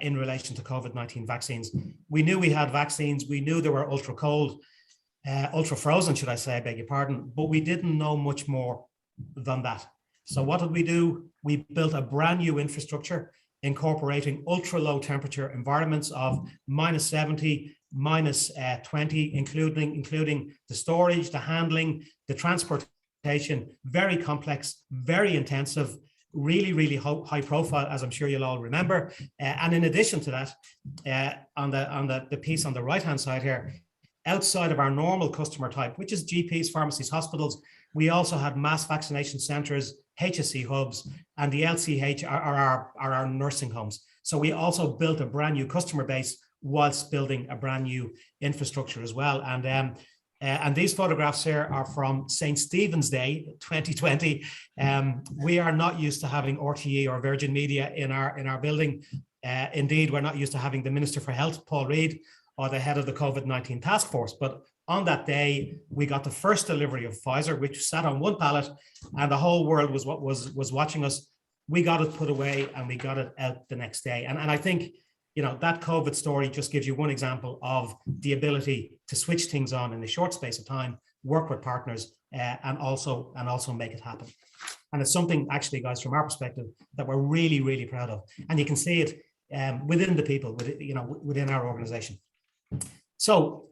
in relation to COVID-19 vaccines. We knew we had vaccines, we knew they were ultra cold, ultra frozen, should I say, I beg your pardon, but we didn't know much more than that. So what did we do? We built a brand new infrastructure incorporating ultra low temperature environments of -70, -20, including the storage, the handling, the transportation, very complex, very intensive, really high profile, as I'm sure you'll all remember. And in addition to that, on the piece on the right-hand side here, outside of our normal customer type, which is GPs, pharmacies, hospitals, we also had mass vaccination centres, HSE hubs, and the LCH are our nursing homes. So we also built a brand new customer base whilst building a brand new infrastructure as well. And these photographs here are from St. Stephen's Day 2020. We are not used to having RTE or Virgin Media in our building. Indeed, we're not used to having the Minister for Health, Paul Reid, or the head of the COVID-19 task force. But on that day, we got the first delivery of Pfizer, which sat on one pallet, and the whole world was watching us. We got it put away and we got it out the next day. And I think, you know, that COVID story just gives you one example of the ability to switch things on in a short space of time, work with partners, and also make it happen. And it's something, actually, guys, from our perspective, that we're really proud of. And you can see it within the people, within our organization. So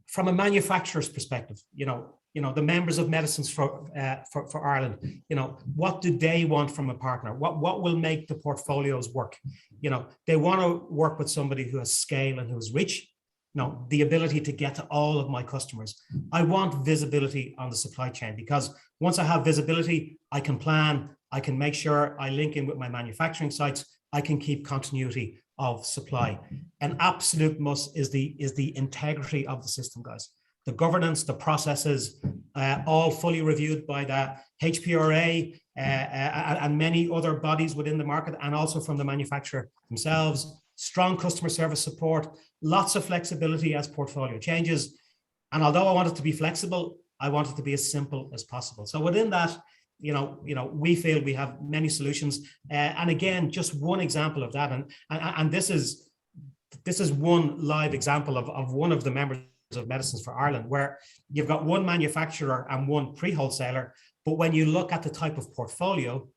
from a manufacturer's perspective, you know, the members of Medicines for Ireland, you know, what do they want from a partner? What will make the portfolios work? You know, they want to work with somebody who has scale and who is rich, you know, the ability to get to all of my customers. I want visibility on the supply chain, because once I have visibility, I can plan, I can make sure I link in with my manufacturing sites, I can keep continuity of supply. An absolute must is the integrity of the system, guys. The governance, the processes, all fully reviewed by the HPRA and many other bodies within the market, and also from the manufacturer themselves. Strong customer service support, lots of flexibility as portfolio changes. And although I want it to be flexible, I want it to be as simple as possible. So within that, you know, we feel we have many solutions. And again, just one example of that. And this is one live example of one of the members of Medicines for Ireland, where you've got one manufacturer and one pre-wholesaler. But when you look at the type of portfolio,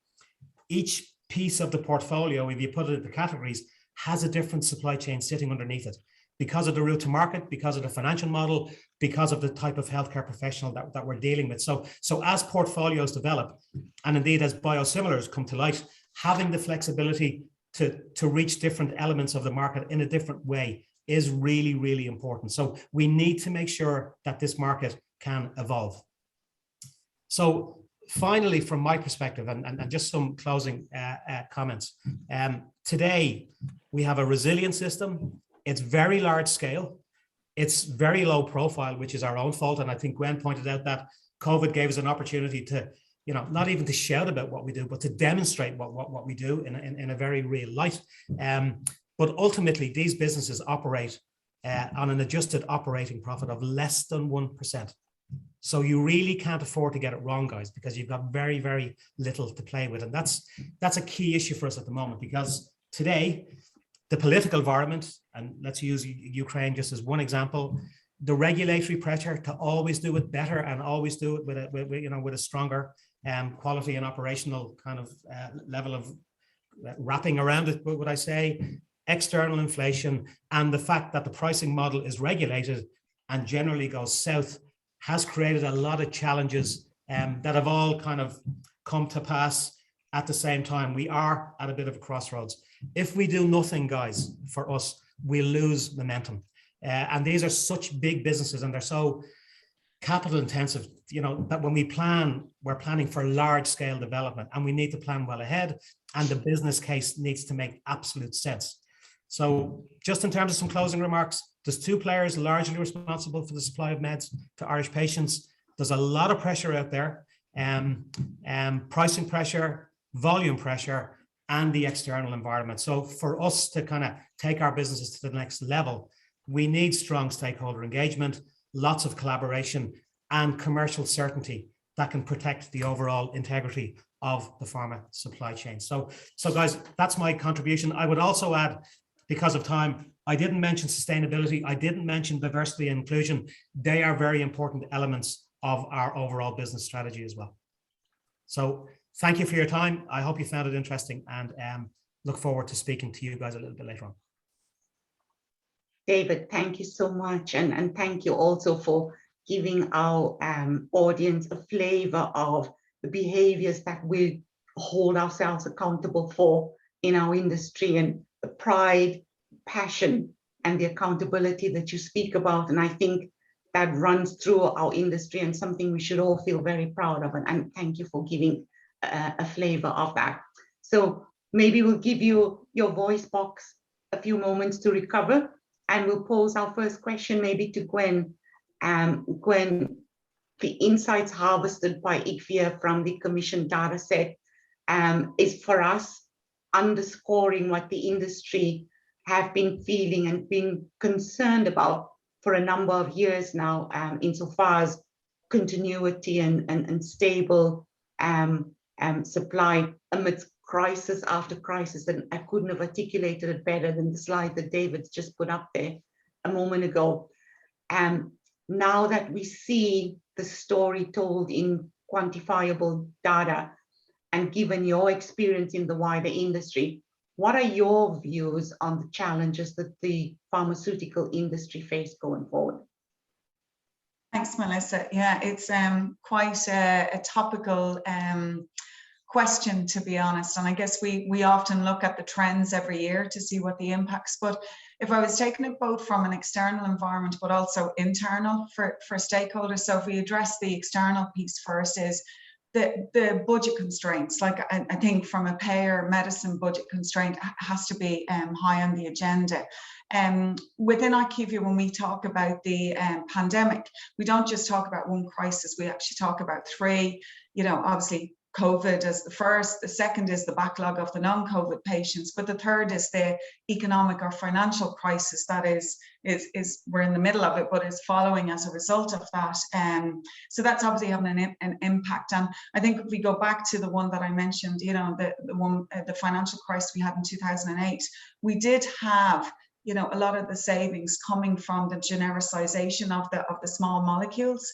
each piece of the portfolio, if you put it into categories, has a different supply chain sitting underneath it, because of the route to market, because of the financial model, because of the type of healthcare professional that we're dealing with. So as portfolios develop, and indeed as biosimilars come to light, having the flexibility to reach different elements of the market in a different way is really important. So we need to make sure that this market can evolve. So finally, from my perspective, and just some closing comments, today we have a resilient system. It's very large scale. It's very low profile, which is our own fault. And I think Gwen pointed out that COVID gave us an opportunity to, you know, not even to shout about what we do, but to demonstrate what we do in a very real light. But ultimately, these businesses operate on an adjusted operating profit of less than 1%. So you really can't afford to get it wrong, guys, because you've got very little to play with. And that's a key issue for us at the moment, because today, the political environment, and let's use Ukraine just as one example, the regulatory pressure to always do it better and always do it with a stronger quality and operational kind of level of wrapping around it, would I say, external inflation, and the fact that the pricing model is regulated and generally goes south has created a lot of challenges that have all kind of come to pass at the same time. We are at a bit of a crossroads. If we do nothing, guys, for us, we'll lose momentum. And these are such big businesses and they're so capital intensive, you know, that when we plan, we're planning for large scale development and we need to plan well ahead, and the business case needs to make absolute sense. So just in terms of some closing remarks, there's two players largely responsible for the supply of meds to Irish patients. There's a lot of pressure out there, pricing pressure, volume pressure, and the external environment. So for us to kind of take our businesses to the next level, we need strong stakeholder engagement, lots of collaboration, and commercial certainty that can protect the overall integrity of the pharma supply chain. So guys, that's my contribution. I would also add, because of time, I didn't mention sustainability. I didn't mention diversity and inclusion. They are very important elements of our overall business strategy as well. So thank you for your time. I hope you found it interesting, and look forward to speaking to you guys a little bit later on. David, thank you so much. And thank you also for giving our audience a flavor of the behaviors that we hold ourselves accountable for in our industry, and the pride, passion, and the accountability that you speak about. And I think that runs through our industry and something we should all feel very proud of. And thank you for giving a flavor of that. So maybe we'll give you your voice box a few moments to recover, and we'll pose our first question maybe to Gwen. Gwen, the insights harvested by IQVIA from the Commission data set is for us underscoring what the industry have been feeling and been concerned about for a number of years now, insofar as continuity and stable supply amidst crisis after crisis. And I couldn't have articulated it better than the slide that David's just put up there a moment ago. Now that we see the story told in quantifiable data, and given your experience in the wider industry, what are your views on the challenges that the pharmaceutical industry face going forward? Thanks, Melissa. Yeah, it's quite a topical question, to be honest. And I guess we often look at the trends every year to see what the impacts, but if I was taking it both from an external environment, but also internal for stakeholders. So if we address the external piece first, is the budget constraints. Like I think from a payer medicine budget constraint has to be high on the agenda. Within IQVIA, when we talk about the pandemic, we don't just talk about one crisis, we actually talk about three. You know, obviously COVID as the first, the second is the backlog of the non-COVID patients, but the third is the economic or financial crisis that is we're in the middle of it, but is following as a result of that. So that's obviously having an impact. And I think if we go back to the one that I mentioned, you know, the financial crisis we had in 2008, we did have, you know, a lot of the savings coming from the genericization of the small molecules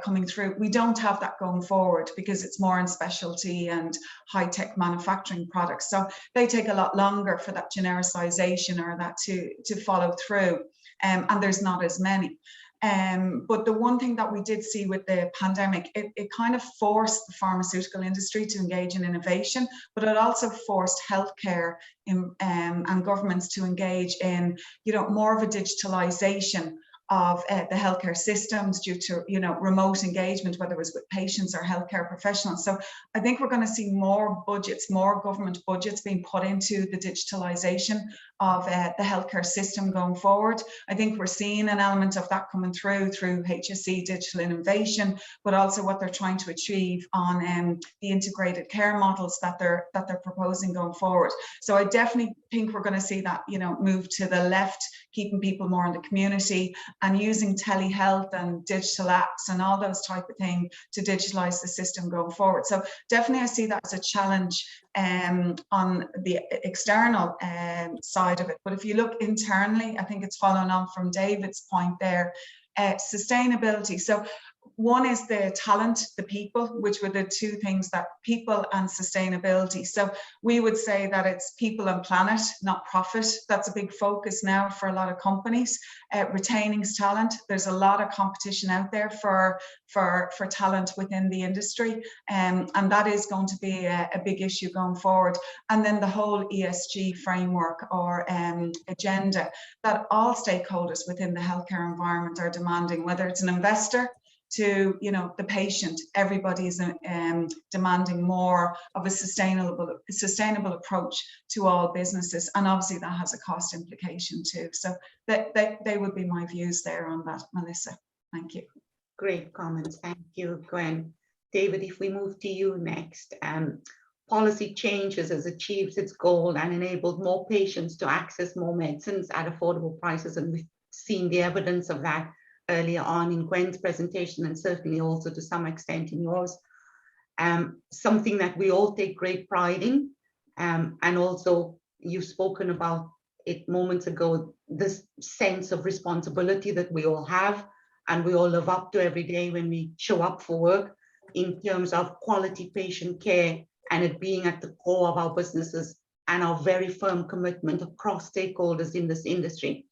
coming through. We don't have that going forward because it's more in specialty and high-tech manufacturing products. So they take a lot longer for that genericization or that to follow through, and there's not as many. But the one thing that we did see with the pandemic, it kind of forced the pharmaceutical industry to engage in innovation, but it also forced healthcare and governments to engage in, you know, more of a digitalization of the healthcare systems due to, you know, remote engagement, whether it was with patients or healthcare professionals. So I think we're going to see more budgets, more government budgets being put into the digitalization of the healthcare system going forward. I think we're seeing an element of that coming through HSE digital innovation, but also what they're trying to achieve on the integrated care models that they're proposing going forward. So I definitely think we're going to see that, you know, move to the left, keeping people more in the community and using telehealth and digital apps and all those type of things to digitalize the system going forward. So definitely I see that as a challenge on the external side of it. But if you look internally, I think it's following on from David's point there, sustainability. So One is the talent, the people, which were the two things, that people and sustainability. So we would say that it's people and planet, not profit. That's a big focus now for a lot of companies. Retaining talent. There's a lot of competition out there for talent within the industry, and that is going to be a big issue going forward. And then the whole ESG framework or agenda that all stakeholders within the healthcare environment are demanding, whether it's an investor to, you know, the patient. Everybody is demanding more of a sustainable approach to all businesses, and obviously that has a cost implication too. So they would be my views there on that, Melissa. Thank you. Great comments. Thank you, Gwen. David, if we move to you next. Policy changes has achieved its goal and enabled more patients to access more medicines at affordable prices, and we've seen the evidence of that earlier on in Gwen's presentation, and certainly also to some extent in yours. Something that we all take great pride in, and also you've spoken about it moments ago, this sense of responsibility that we all have and we all live up to every day when we show up for work, in terms of quality patient care and it being at the core of our businesses and our very firm commitment across stakeholders in this industry.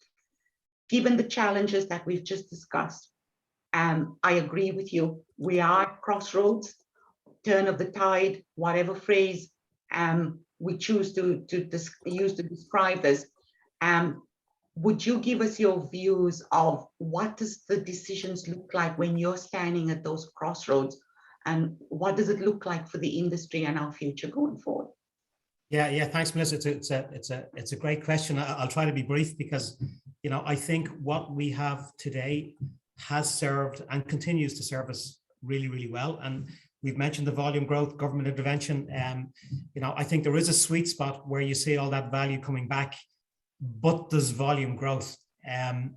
Given the challenges that we've just discussed, I agree with you. We are at crossroads, turn of the tide, whatever phrase we choose to use to describe this. Would you give us your views of what does the decisions look like when you're standing at those crossroads, and what does it look like for the industry and our future going forward? Yeah, thanks, Melissa. It's a great question. I'll try to be brief because, you know, I think what we have today has served and continues to serve us really, really well. And we've mentioned the volume growth, government intervention. You know, I think there is a sweet spot where you see all that value coming back, but there's volume growth. And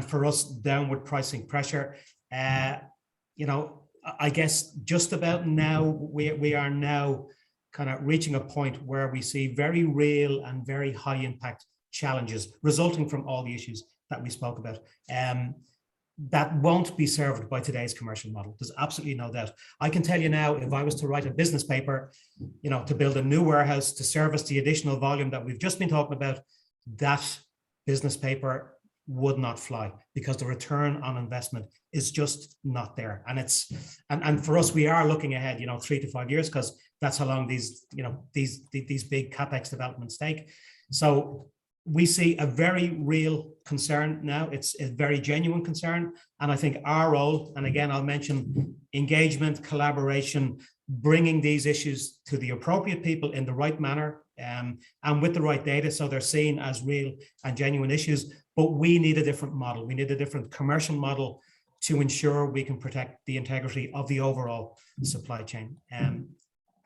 for us, downward pricing pressure. You know, I guess just about now, we are now kind of reaching a point where we see very real and very high impact challenges resulting from all the issues that we spoke about. That won't be served by today's commercial model. There's absolutely no doubt. I can tell you now, if I was to write a business paper, you know, to build a new warehouse to service the additional volume that we've just been talking about, that business paper would not fly because the return on investment is just not there. And it's and for us, we are looking ahead, you know, 3 to 5 years, because that's how long these, you know, these big capex developments take. So we see a very real concern now. It's a very genuine concern. And I think our role, and again, I'll mention engagement, collaboration, bringing these issues to the appropriate people in the right manner, and with the right data, so they're seen as real and genuine issues. But we need a different model. We need a different commercial model to ensure we can protect the integrity of the overall supply chain.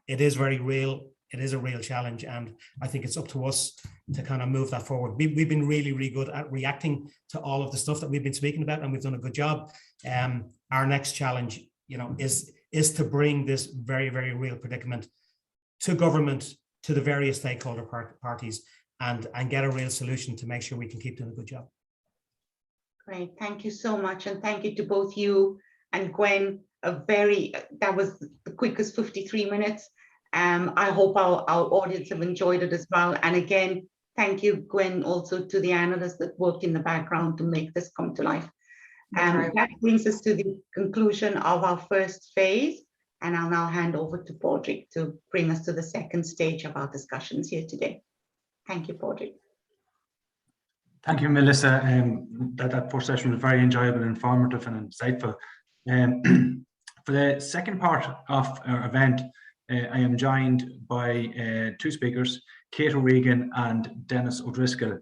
It is very real. It is a real challenge, and I think it's up to us to kind of move that forward. We've been really, really good at reacting to all of the stuff that we've been speaking about, and we've done a good job. Our next challenge, you know, is to bring this very, very real predicament to government, to the various stakeholder parties, and get a real solution to make sure we can keep doing a good job. Great, thank you so much, and thank you to both you and Gwen. That was the quickest 53 minutes. I hope our audience have enjoyed it as well. And again, thank you, Gwen, also to the analysts that worked in the background to make this come to life. That brings us to the conclusion of our first phase. And I'll now hand over to Padraig to bring us to the second stage of our discussions here today. Thank you, Padraig. Thank you, Melissa. That first session was very enjoyable, informative and insightful. For the second part of our event, I am joined by two speakers, Kate O'Regan and Dennis O'Driscoll.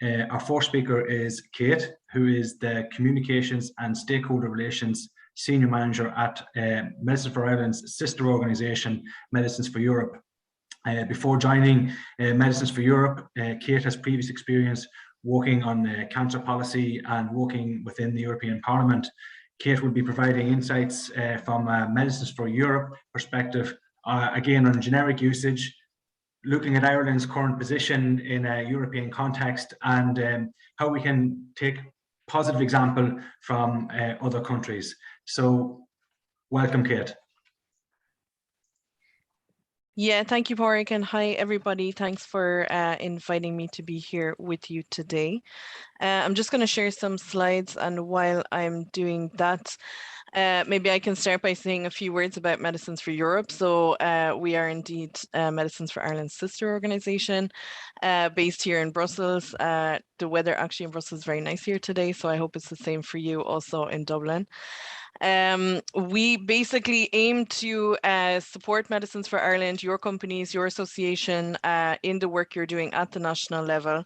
Our first speaker is Kate, who is the Communications and Stakeholder Relations Senior Manager at Medicines for Ireland's sister organisation, Medicines for Europe. Before joining Medicines for Europe, Kate has previous experience working on cancer policy and working within the European Parliament. Kate will be providing insights from Medicines for Europe perspective, again on generic usage, looking at Ireland's current position in a European context, and how we can take positive example from other countries. So welcome, Kate. Yeah, thank you, Pádraig, and hi, everybody. Thanks for inviting me to be here with you today. I'm just going to share some slides, and while I'm doing that, maybe I can start by saying a few words about Medicines for Europe. So we are indeed Medicines for Ireland's sister organisation, based here in Brussels. The weather actually in Brussels is very nice here today, so I hope it's the same for you also in Dublin. We basically aim to support Medicines for Ireland, your companies, your association, in the work you're doing at the national level,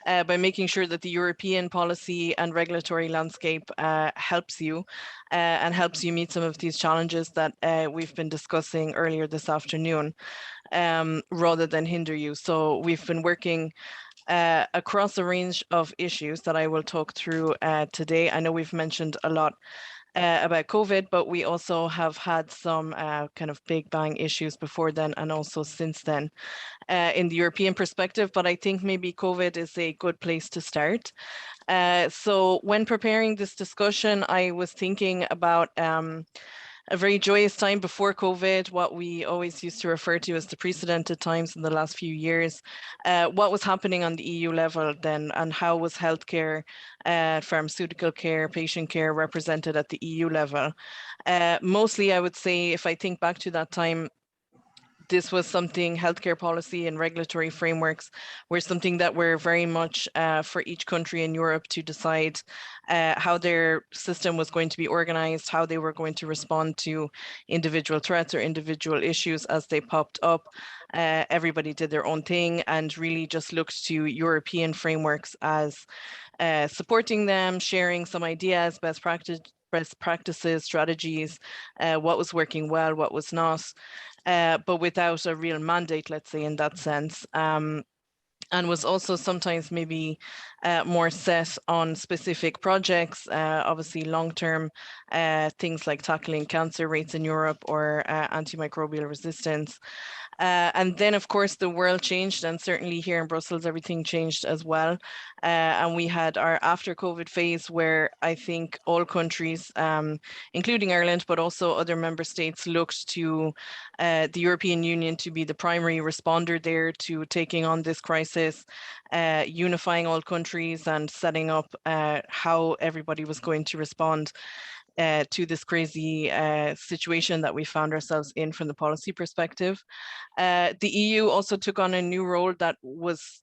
by making sure that the European policy and regulatory landscape helps you and helps you meet some of these challenges that we've been discussing earlier this afternoon, rather than hinder you. So we've been working across a range of issues that I will talk through today. I know we've mentioned a lot about COVID, but we also have had some kind of big bang issues before then and also since then in the European perspective. But I think maybe COVID is a good place to start. So when preparing this discussion, I was thinking about a very joyous time before COVID, what we always used to refer to as the precedented times in the last few years. What was happening on the EU level then, and how was healthcare, pharmaceutical care, patient care represented at the EU level? Mostly, I would say, if I think back to that time, this was something, healthcare policy and regulatory frameworks were something that were very much for each country in Europe to decide how their system was going to be organized, how they were going to respond to individual threats or individual issues as they popped up. Everybody did their own thing and really just looked to European frameworks as supporting them, sharing some ideas, best practices, strategies, what was working well, what was not, but without a real mandate, let's say, in that sense. And was also sometimes maybe more set on specific projects, obviously long-term things like tackling cancer rates in Europe or antimicrobial resistance. And then, of course, the world changed, and certainly here in Brussels, everything changed as well. And we had our after-COVID phase where I think all countries, including Ireland, but also other member states, looked to the European Union to be the primary responder there to taking on this crisis, unifying all countries and setting up how everybody was going to respond to this crazy situation that we found ourselves in from the policy perspective. The EU also took on a new role that was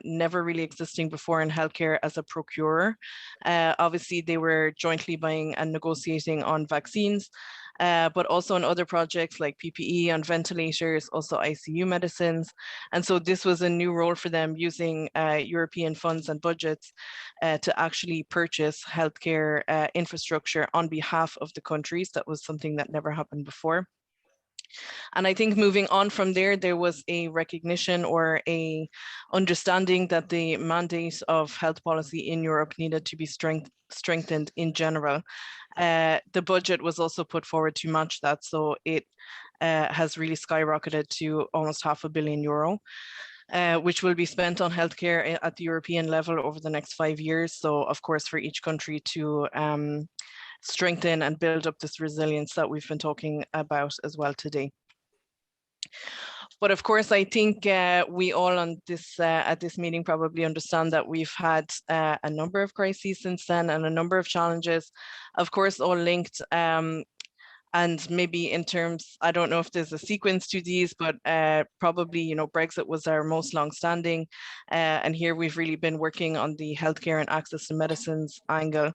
never really existing before in healthcare as a procurer. Obviously, they were jointly buying and negotiating on vaccines, but also on other projects like PPE, on ventilators, also ICU medicines. And so this was a new role for them, using European funds and budgets to actually purchase healthcare infrastructure on behalf of the countries. That was something that never happened before. And I think moving on from there, there was a recognition or a understanding that the mandate of health policy in Europe needed to be strengthened in general. The budget was also put forward to match that, so it has really skyrocketed to almost €500 million. Which will be spent on healthcare at the European level over the next 5 years. So, of course, for each country to strengthen and build up this resilience that we've been talking about as well today. But of course, I think we all on this at this meeting probably understand that we've had a number of crises since then and a number of challenges, of course, all linked. And maybe in terms, I don't know if there's a sequence to these, but probably, you know, Brexit was our most long-standing. And here we've really been working on the healthcare and access to medicines angle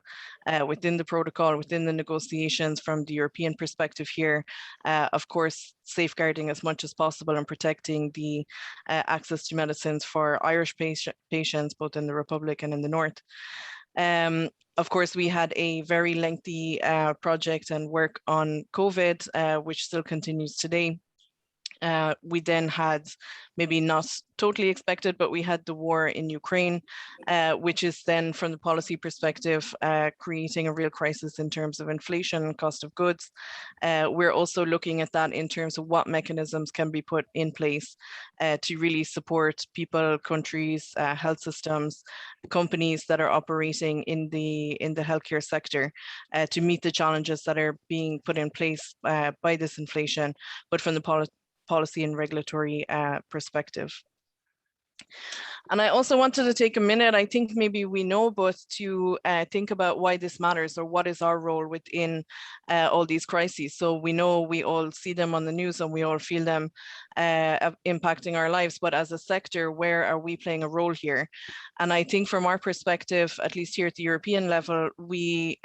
within the protocol, within the negotiations from the European perspective here. Of course, safeguarding as much as possible and protecting the access to medicines for Irish patients, both in the Republic and in the North. Of course, we had a very lengthy project and work on COVID, which still continues today. We then had, maybe not totally expected, but we had the war in Ukraine, which is then, from the policy perspective, creating a real crisis in terms of inflation and cost of goods. We're also looking at that in terms of what mechanisms can be put in place to really support people, countries, health systems, companies that are operating in the healthcare sector to meet the challenges that are being put in place by this inflation, but from the policy and regulatory perspective. And I also wanted to take a minute, I think maybe we know, but to think about why this matters, or what is our role within all these crises. So we know we all see them on the news and we all feel them impacting our lives, but as a sector, where are we playing a role here? And I think from our perspective, at least here at the European level, we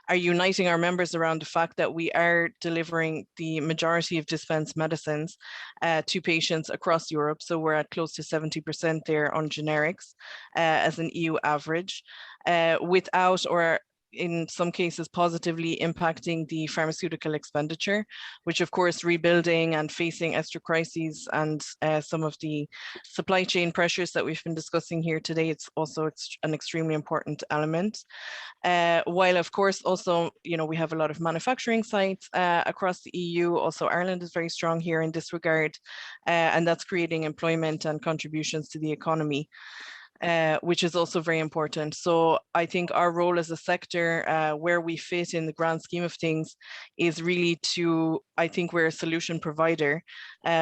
are uniting our members around the fact that we are delivering the majority of dispensed medicines to patients across Europe. So we're at close to 70% there on generics as an EU average, without, or in some cases positively impacting the pharmaceutical expenditure, which of course rebuilding and facing extra crises and some of the supply chain pressures that we've been discussing here today, it's also an extremely important element. While of course also, you know, we have a lot of manufacturing sites across the EU. Also Ireland is very strong here in this regard, and that's creating employment and contributions to the economy. Which is also very important. So I think our role as a sector, where we fit in the grand scheme of things, is really to, I think we're a solution provider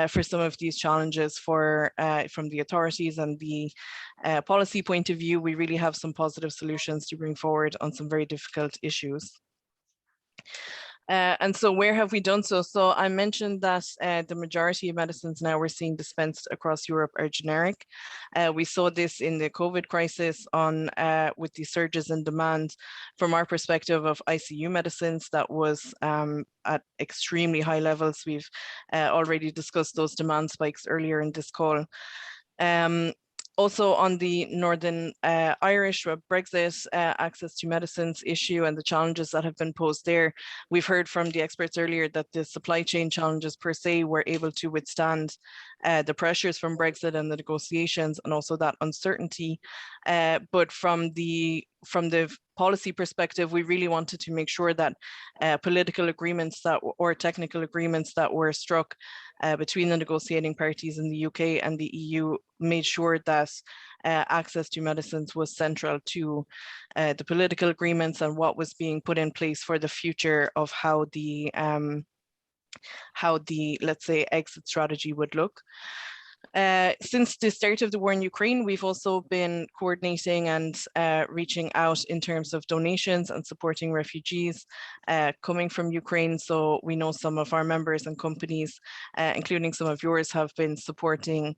for some of these challenges from the authorities and the policy point of view. We really have some positive solutions to bring forward on some very difficult issues. And so where have we done so? So I mentioned that the majority of medicines now we're seeing dispensed across Europe are generic. We saw this in the COVID crisis with the surges in demand from our perspective of ICU medicines that was at extremely high levels. We've already discussed those demand spikes earlier in this call. Also on the Northern Irish Brexit access to medicines issue and the challenges that have been posed there, we've heard from the experts earlier that the supply chain challenges per se were able to withstand the pressures from Brexit and the negotiations and also that uncertainty. But from the policy perspective, we really wanted to make sure that political agreements or technical agreements that were struck between the negotiating parties in the UK and the EU made sure that access to medicines was central to the political agreements and what was being put in place for the future of how the let's say exit strategy would look. Since the start of the war in Ukraine, we've also been coordinating and reaching out in terms of donations and supporting refugees coming from Ukraine. So we know some of our members and companies, including some of yours, have been supporting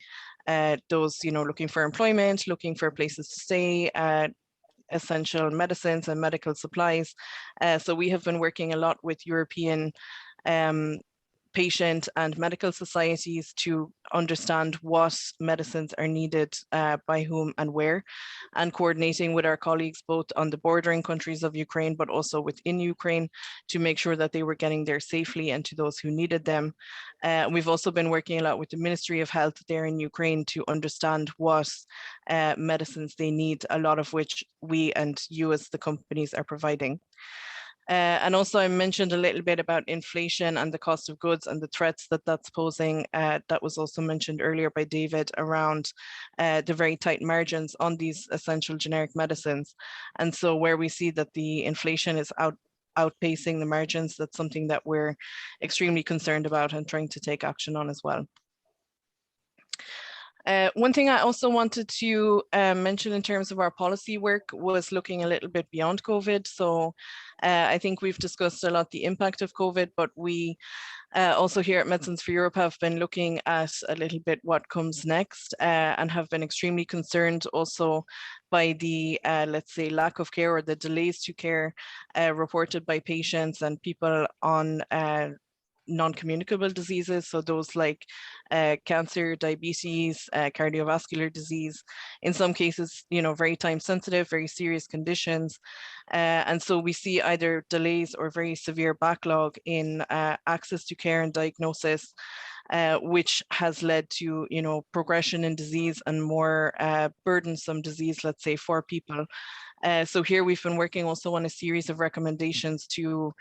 those, you know, looking for employment, looking for places to stay, essential medicines and medical supplies. So we have been working a lot with European patient and medical societies to understand what medicines are needed by whom and where, and coordinating with our colleagues both on the bordering countries of Ukraine but also within Ukraine to make sure that they were getting there safely and to those who needed them. We've also been working a lot with the Ministry of Health there in Ukraine to understand what medicines they need, a lot of which we and you as the companies are providing. And also I mentioned a little bit about inflation and the cost of goods and the threats that that's posing. That was also mentioned earlier by David around the very tight margins on these essential generic medicines. And so where we see that the inflation is outpacing the margins, that's something that we're extremely concerned about and trying to take action on as well. One thing I also wanted to mention in terms of our policy work was looking a little bit beyond COVID. So I think we've discussed a lot the impact of COVID, but we also here at Medicines for Europe have been looking at a little bit what comes next and have been extremely concerned also by the, let's say, lack of care or the delays to care reported by patients and people on non-communicable diseases, so those like cancer, diabetes, cardiovascular disease, in some cases, you know, very time sensitive, very serious conditions. And so we see either delays or very severe backlog in access to care and diagnosis. which has led to, progression in disease and more burdensome disease, let's say, for people. So here we've been working also on a series of recommendations to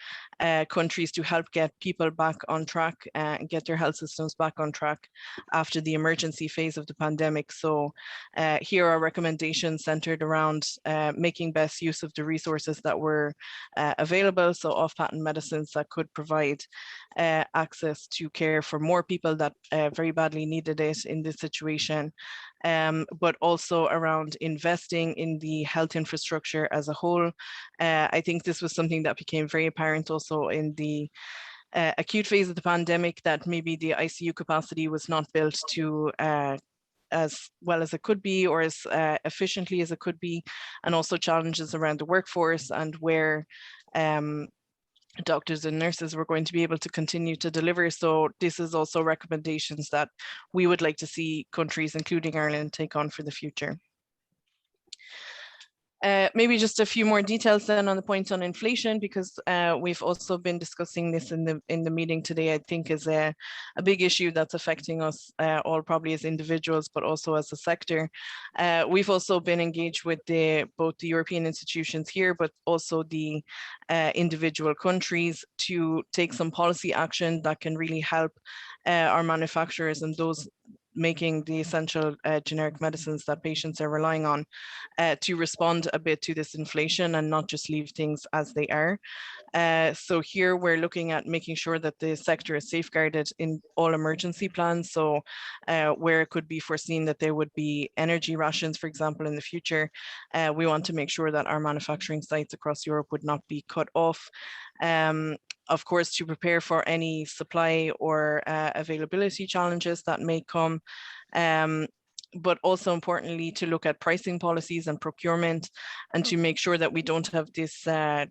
countries to help get people back on track and get their health systems back on track after the emergency phase of the pandemic. So here are recommendations centered around making best use of the resources that were available. So off-patent medicines that could provide access to care for more people that very badly needed it in this situation. But also around investing in the health infrastructure as a whole. I think this was something that became very apparent also in the acute phase of the pandemic, that maybe the ICU capacity was not built to as well as it could be, or as efficiently as it could be, and also challenges around the workforce and where doctors and nurses were going to be able to continue to deliver. So this is also recommendations that we would like to see countries, including Ireland, take on for the future. Maybe just a few more details then on the point on inflation, because we've also been discussing this in the meeting today. I think is a big issue that's affecting us all, probably as individuals, but also as a sector. We've also been engaged with both the European institutions here, but also the individual countries to take some policy action that can really help our manufacturers and those making the essential generic medicines that patients are relying on to respond a bit to this inflation and not just leave things as they are. So here we're looking at making sure that the sector is safeguarded in all emergency plans. So where it could be foreseen that there would be energy rations, for example, in the future, we want to make sure that our manufacturing sites across Europe would not be cut off. Of course, to prepare for any supply or availability challenges that may come, but also importantly to look at pricing policies and procurement, and to make sure that we don't have this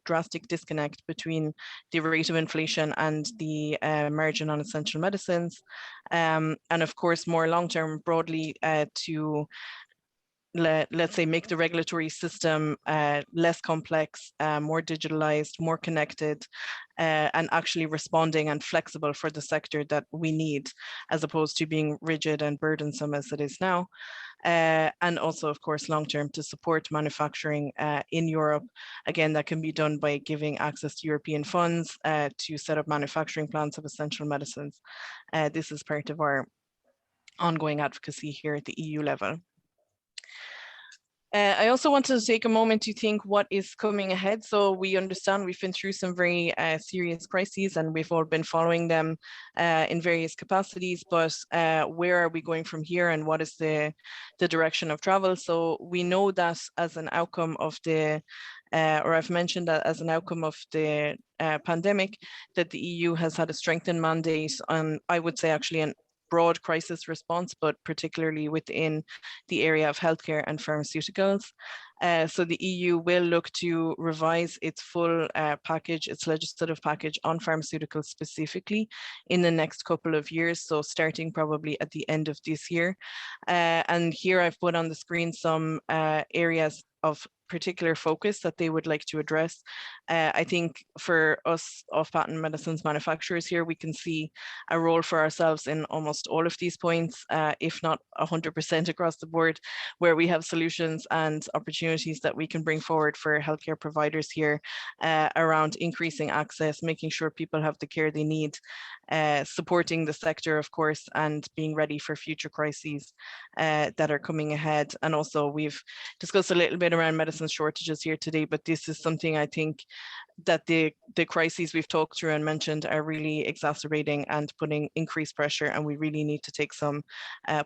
drastic disconnect between the rate of inflation and the margin on essential medicines. And of course, more long-term broadly to let's say make the regulatory system less complex, more digitalized, more connected, and actually responding and flexible for the sector that we need, as opposed to being rigid and burdensome as it is now. And also, of course, long-term to support manufacturing in Europe. Again, that can be done by giving access to European funds to set up manufacturing plants of essential medicines. This is part of our ongoing advocacy here at the EU level. I also wanted to take a moment to think what is coming ahead. So we understand we've been through some very serious crises, and we've all been following them in various capacities, but where are we going from here, and what is the direction of travel? So we know that as an outcome of the, or I've mentioned that as an outcome of the pandemic, that the EU has had a strengthened mandate on, I would say actually an broad crisis response, but particularly within the area of healthcare and pharmaceuticals. So the EU will look to revise its full package, its legislative package on pharmaceuticals specifically in the next couple of years. So starting probably at the end of this year. And here I've put on the screen some areas of particular focus that they would like to address. I think for us off-patent medicines manufacturers here, we can see a role for ourselves in almost all of these points, if not 100% across the board, where we have solutions and opportunities that we can bring forward for healthcare providers here around increasing access, making sure people have the care they need, supporting the sector, of course, and being ready for future crises that are coming ahead. And also we've discussed a little bit around medicine shortages here today, but this is something I think that the crises we've talked through and mentioned are really exacerbating and putting increased pressure, and we really need to take some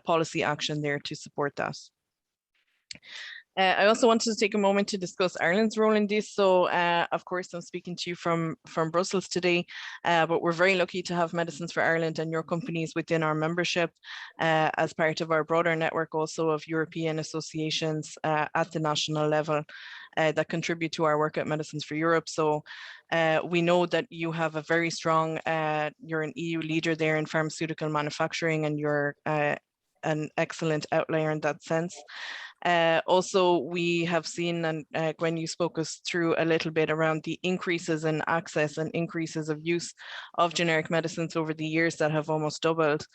policy action there to support that. I also wanted to take a moment to discuss Ireland's role in this. So, of course, I'm speaking to you from Brussels today, but we're very lucky to have Medicines for Ireland and your companies within our membership as part of our broader network also of European associations at the national level that contribute to our work at Medicines for Europe. So we know that you have a very strong, you're an EU leader there in pharmaceutical manufacturing, and you're an excellent outlier in that sense. Also, we have seen, and Gwen, you spoke us through a little bit around the increases in access and increases of use of generic medicines over the years that have almost doubled.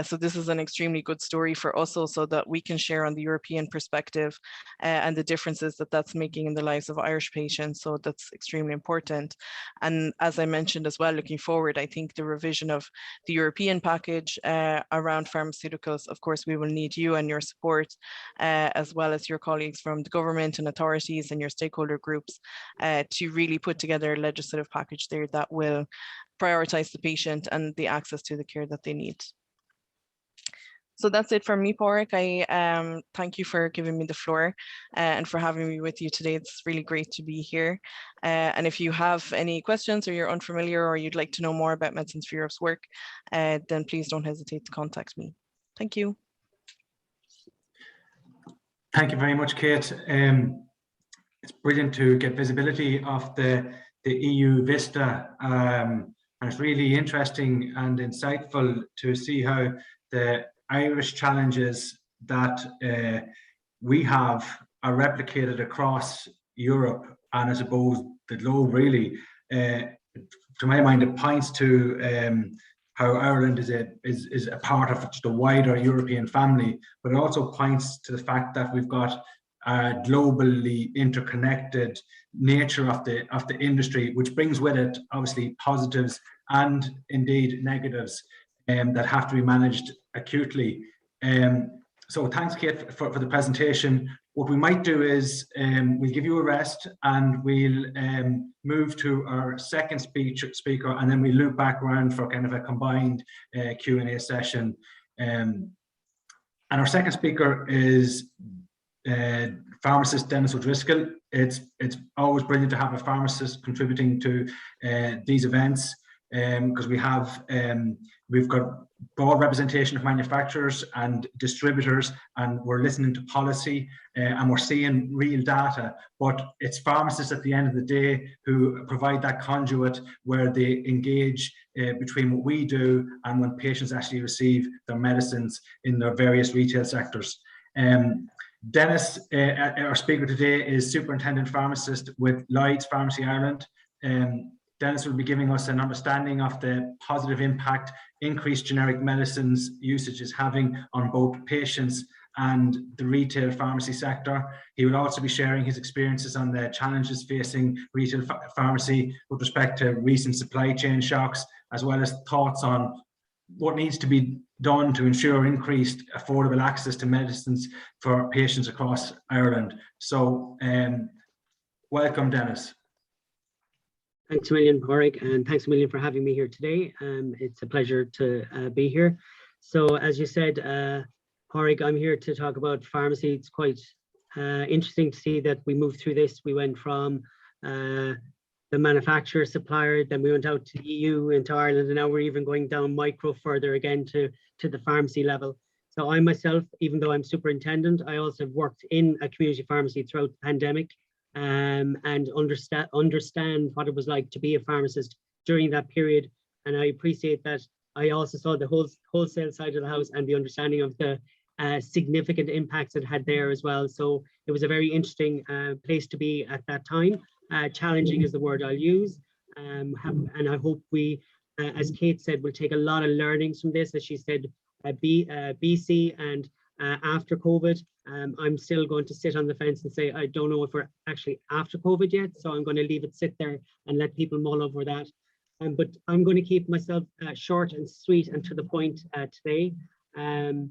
So this is an extremely good story for us also, that we can share on the European perspective and the differences that that's making in the lives of Irish patients. So that's extremely important. And as I mentioned as well, looking forward, I think the revision of the European package around pharmaceuticals, of course, we will need you and your support, as well as your colleagues from the government and authorities and your stakeholder groups, to really put together a legislative package there that will prioritise the patient and the access to the care that they need. So that's it from me, Pádraig. I thank you for giving me the floor and for having me with you today. It's really great to be here. And if you have any questions or you're unfamiliar or you'd like to know more about Medicines for Europe's work, then please don't hesitate to contact me. Thank you. Thank you very much, Kate. It's brilliant to get visibility of the EU Vista, and it's really interesting and insightful to see how the Irish challenges that we have are replicated across Europe and I suppose the globe really. To my mind, it points to how Ireland is a part of just a wider European family, but it also points to the fact that we've got a globally interconnected nature of the industry, which brings with it obviously positives and indeed negatives that have to be managed acutely. So thanks, Kate, for the presentation. What we might do is we'll give you a rest and we'll move to our second speaker, and then we loop back around for kind of a combined Q&A session. And our second speaker is pharmacist Denis O'Driscoll. It's always brilliant to have a pharmacist contributing to these events, because we've got broad representation of manufacturers and distributors, and we're listening to policy and we're seeing real data, but it's pharmacists at the end of the day who provide that conduit where they engage between what we do and when patients actually receive their medicines in their various retail sectors. Denis, our speaker today, is Superintendent Pharmacist with Lloyds Pharmacy Ireland. Denis will be giving us an understanding of the positive impact increased generic medicines usage is having on both patients and the retail pharmacy sector. He will also be sharing his experiences on the challenges facing retail pharmacy with respect to recent supply chain shocks, as well as thoughts on what needs to be done to ensure increased affordable access to medicines for patients across Ireland. So welcome, Denis. Thanks a million, Pádraig, and thanks a million for having me here today. It's a pleasure to be here. So as you said, Pádraig, I'm here to talk about pharmacy. It's quite interesting to see that we moved through this. We went from the manufacturer supplier, then we went out to the EU, into Ireland, and now we're even going down micro further again to the pharmacy level. So I myself, even though I'm superintendent, I also worked in a community pharmacy throughout the pandemic. And understand what it was like to be a pharmacist during that period. And I appreciate that I also saw the wholesale side of the house and the understanding of the significant impacts it had there as well. So it was a very interesting place to be at that time. Challenging is the word I'll use. And I hope we, as Kate said, will take a lot of learnings from this. As she said, BC and after COVID, I'm still going to sit on the fence and say, I don't know if we're actually after COVID yet. So I'm going to leave it sit there and let people mull over that. But I'm going to keep myself short and sweet and to the point today. And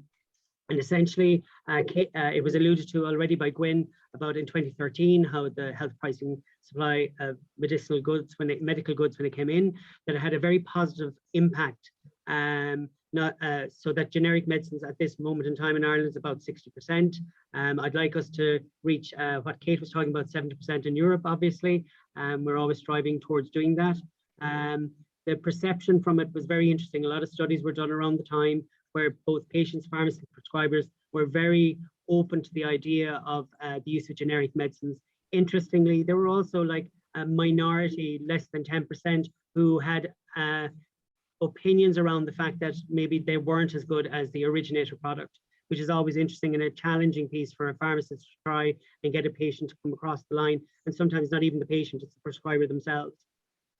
essentially, it was alluded to already by Gwen about in 2013, how the health pricing supply of medical goods when it came in, that it had a very positive impact. So that generic medicines at this moment in time in Ireland is about 60%. I'd like us to reach what Kate was talking about, 70% in Europe, obviously. We're always striving towards doing that. The perception from it was very interesting. A lot of studies were done around the time where both patients, pharmacists, and prescribers were very open to the idea of the use of generic medicines. Interestingly, there were also like a minority, less than 10%, who had opinions around the fact that maybe they weren't as good as the originator product. which is always interesting and a challenging piece for a pharmacist to try and get a patient to come across the line. And sometimes not even the patient, it's the prescriber themselves.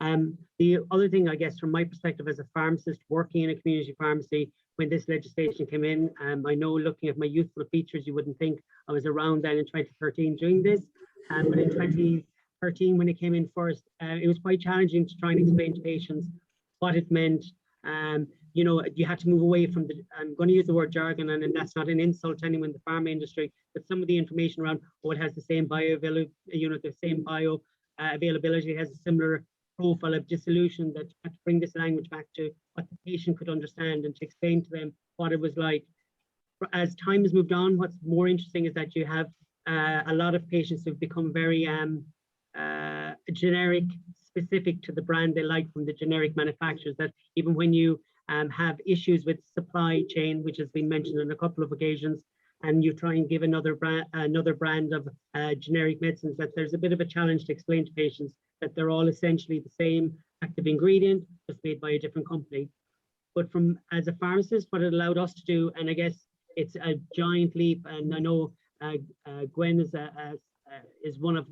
The other thing, I guess, from my perspective as a pharmacist working in a community pharmacy, when this legislation came in, I know looking at my youthful features, you wouldn't think I was around then in 2013 doing this. But in 2013, when it came in first, it was quite challenging to try and explain to patients what it meant. You know, you had to move away from the, I'm going to use the word jargon, and that's not an insult to anyone in the pharma industry, but some of the information around, oh, it has the same bioavailability, you know, the same bio availability, has a similar profile of dissolution, that had to bring this language back to what the patient could understand and to explain to them what it was like. As time has moved on, what's more interesting is that you have a lot of patients who've become very generic, specific to the brand they like from the generic manufacturers, that even when you have issues with supply chain, which has been mentioned on a couple of occasions, and you try and give another brand of generic medicines, that there's a bit of a challenge to explain to patients that they're all essentially the same active ingredient, just made by a different company. But from, as a pharmacist, what it allowed us to do, and I guess it's a giant leap, and I know Gwen is one of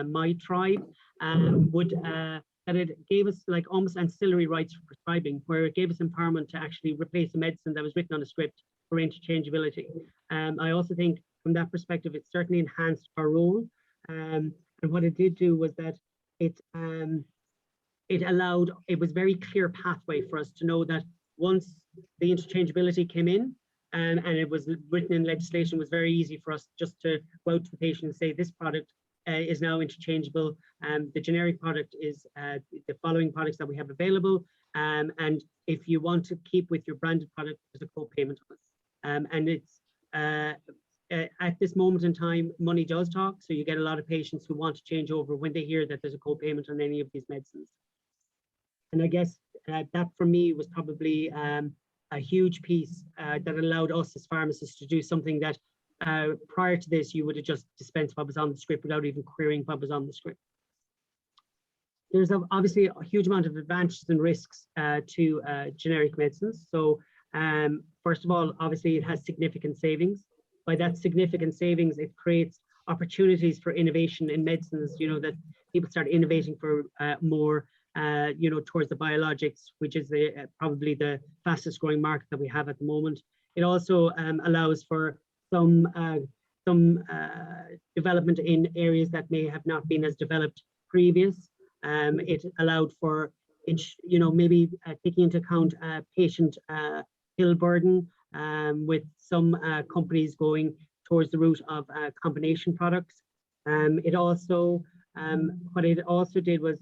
my tribe, that it gave us like almost ancillary rights for prescribing, where it gave us empowerment to actually replace a medicine that was written on a script for interchangeability. I also think from that perspective, it certainly enhanced our role. And what it did do was that it allowed, it was very clear pathway for us to know that once the interchangeability came in, and it was written in legislation, it was very easy for us just to go out to the patient and say, this product is now interchangeable. The generic product is the following products that we have available. And if you want to keep with your branded product, there's a co-payment on it. And it's at this moment in time, money does talk. So you get a lot of patients who want to change over when they hear that there's a co-payment on any of these medicines. And I guess that for me was probably a huge piece that allowed us as pharmacists to do something that prior to this, you would have just dispensed what was on the script without even querying what was on the script. There's obviously a huge amount of advantages and risks to generic medicines. So first of all, obviously it has significant savings. By that significant savings, it creates opportunities for innovation in medicines, you know, that people start innovating for more, you know, towards the biologics, which is probably the fastest growing market that we have at the moment. It also allows for some development in areas that may have not been as developed previous. It allowed for, you know, maybe taking into account patient pill burden, with some companies going towards the route of combination products. It also, what it also did was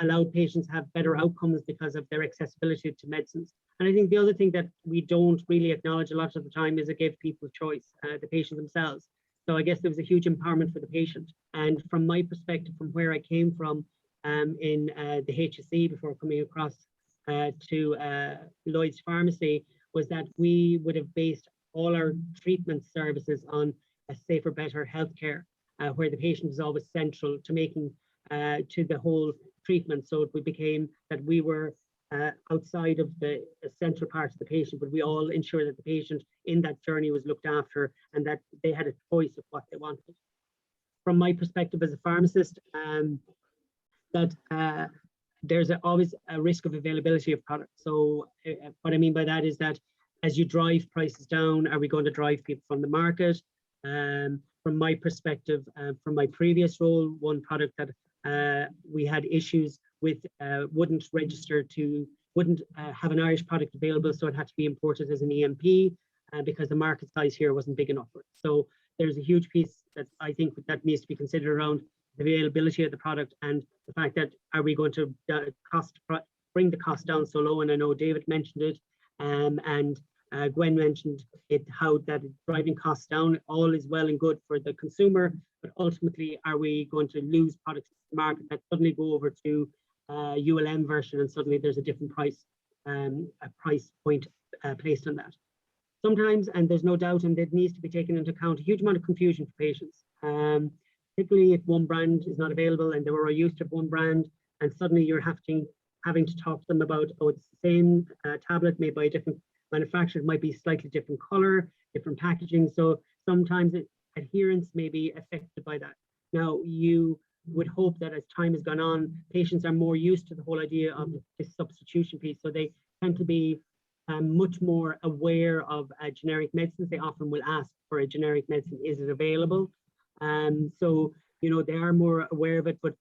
allowed patients to have better outcomes because of their accessibility to medicines. And I think the other thing that we don't really acknowledge a lot of the time is it gave people choice, the patient themselves. So I guess there was a huge empowerment for the patient. And from my perspective, from where I came from in the HSE before coming across to Lloyd's Pharmacy, was that we would have based all our treatment services on a safer, better healthcare, where the patient was always central to making to the whole treatment. So it became that we were outside of the central part of the patient, but we all ensure that the patient in that journey was looked after and that they had a choice of what they wanted. From my perspective as a pharmacist, that there's always a risk of availability of products. So what I mean by that is that as you drive prices down, are we going to drive people from the market? From my perspective, from my previous role, one product that we had issues with wouldn't register to, wouldn't have an Irish product available, so it had to be imported as an EMP because the market size here wasn't big enough for it. So there's a huge piece that I think that needs to be considered around the availability of the product and the fact that are we going to bring the cost down so low? And I know David mentioned it, and Gwen mentioned it, how that driving costs down, all is well and good for the consumer, but ultimately are we going to lose products in the market that suddenly go over to ULM version and suddenly there's a different price, a price point placed on that. Sometimes, and there's no doubt, and it needs to be taken into account, a huge amount of confusion for patients, particularly if one brand is not available and they were used to one brand and suddenly you're having to talk to them about, oh, it's the same tablet made by a different manufactured might be slightly different color, different packaging. So sometimes adherence may be affected by that. Now, you would hope that as time has gone on, patients are more used to the whole idea of this substitution piece. So they tend to be much more aware of generic medicines. They often will ask for a generic medicine, is it available? So, you know, they are more aware of it, but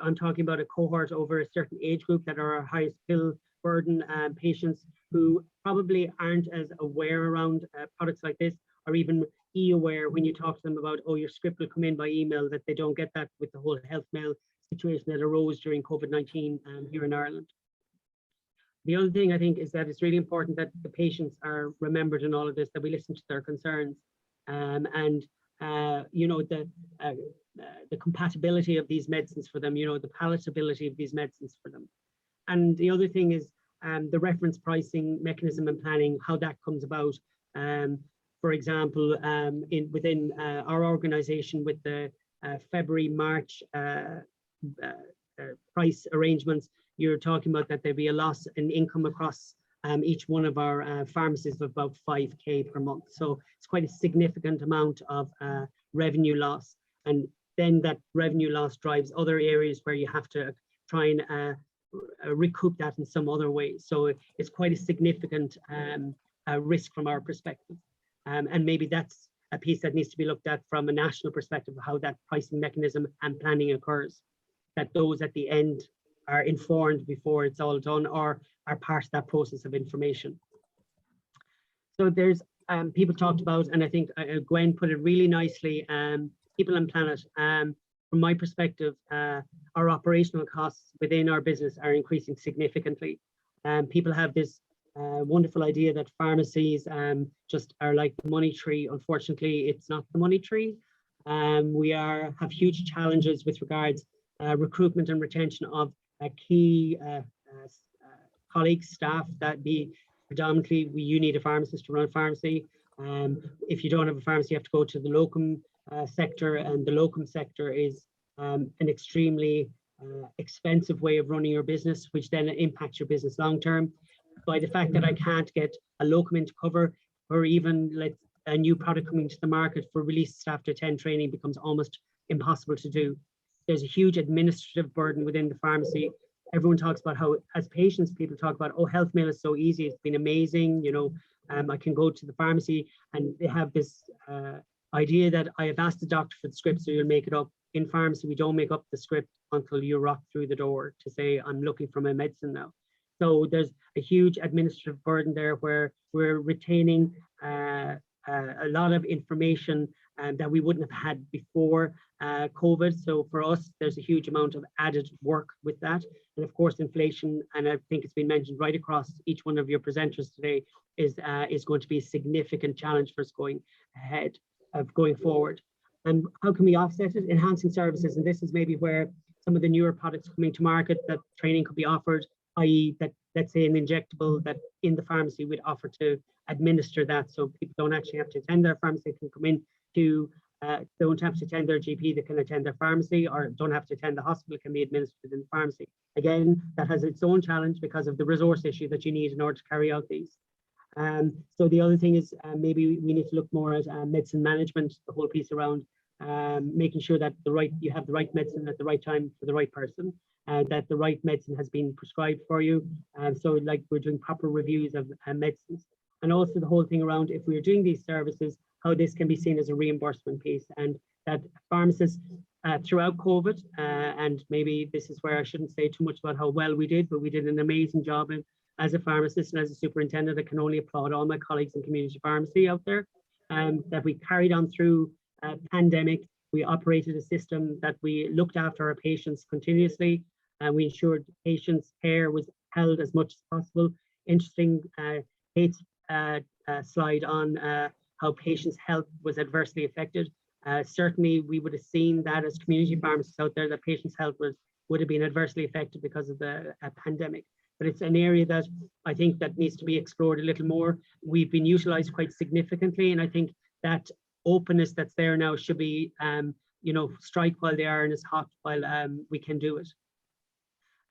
I'm talking about a cohort over a certain age group that are our highest pill burden patients who probably aren't as aware around products like this, or even e-aware when you talk to them about, oh, your script will come in by email, that they don't get that with the whole health mail situation that arose during COVID-19 here in Ireland. The other thing I think is that it's really important that the patients are remembered in all of this, that we listen to their concerns, and you know, the compatibility of these medicines for them, you know, the palatability of these medicines for them. And the other thing is the reference pricing mechanism and planning, how that comes about. For example, within our organization with the February-March price arrangements, you're talking about that there'd be a loss in income across each one of our pharmacies of about 5K per month. So it's quite a significant amount of revenue loss. And then that revenue loss drives other areas where you have to try and recoup that in some other way. So it's quite a significant risk from our perspective. And maybe that's a piece that needs to be looked at from a national perspective of how that pricing mechanism and planning occurs, that those at the end are informed before it's all done or are part of that process of information. So there's people talked about, and I think Gwen put it really nicely, people and planet. From my perspective, our operational costs within our business are increasing significantly. People have this wonderful idea that pharmacies just are like the money tree. Unfortunately, it's not the money tree. We have huge challenges with regards recruitment and retention of key colleagues, staff, that be predominantly, you need a pharmacist to run a pharmacy. If you don't have a pharmacy, you have to go to the locum sector, and the locum sector is an extremely expensive way of running your business, which then impacts your business long term. By the fact that I can't get a locum in to cover, or even like a new product coming to the market for release staff to attend training becomes almost impossible to do. There's a huge administrative burden within the pharmacy. Everyone talks about how, as patients, people talk about, oh, health mail is so easy, it's been amazing, you know, I can go to the pharmacy, and they have this idea that I have asked the doctor for the script, so you'll make it up. In pharmacy, we don't make up the script until you rock through the door to say, I'm looking for my medicine now. So there's a huge administrative burden there where we're retaining a lot of information that we wouldn't have had before COVID. So for us, there's a huge amount of added work with that. And of course, inflation, and I think it's been mentioned right across each one of your presenters today, is going to be a significant challenge for us going ahead of going forward. And how can we offset it? Enhancing services. And this is maybe where some of the newer products coming to market, that training could be offered, i.e. that, let's say, an injectable that in the pharmacy we'd offer to administer that, so people don't actually have to attend their pharmacy, can come in to, don't have to attend their GP, they can attend their pharmacy, or don't have to attend the hospital, can be administered in the pharmacy. Again, that has its own challenge because of the resource issue that you need in order to carry out these. So the other thing is maybe we need to look more at medicine management, the whole piece around making sure that you have the right medicine at the right time for the right person, that the right medicine has been prescribed for you. So like we're doing proper reviews of medicines. And also the whole thing around, if we're doing these services, how this can be seen as a reimbursement piece, and that pharmacists throughout COVID, and maybe this is where I shouldn't say too much about how well we did, but we did an amazing job as a pharmacist and as a superintendent. I can only applaud all my colleagues in community pharmacy out there, that we carried on through pandemic. We operated a system that we looked after our patients continuously, and we ensured patients' care was held as much as possible. Interesting Kate's slide on how patients' health was adversely affected. Certainly, we would have seen that as community pharmacists out there, that patients' health would have been adversely affected because of the pandemic. But it's an area that I think that needs to be explored a little more. We've been utilized quite significantly, and I think that openness that's there now should be, you know, strike while the iron is hot while we can do it.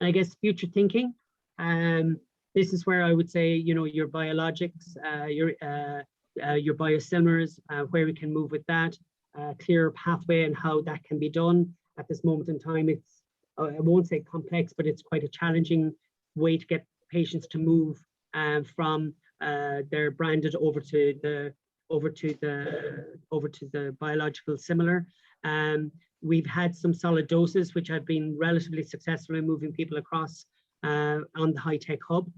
And I guess future thinking, this is where I would say, you know, your biologics, your biosimilars, where we can move with that, clear pathway and how that can be done. At this moment in time, it's, I won't say complex, but it's quite a challenging way to get patients to move from their branded over to the biological similar. We've had some solid doses which have been relatively successful in moving people across on the high-tech hub.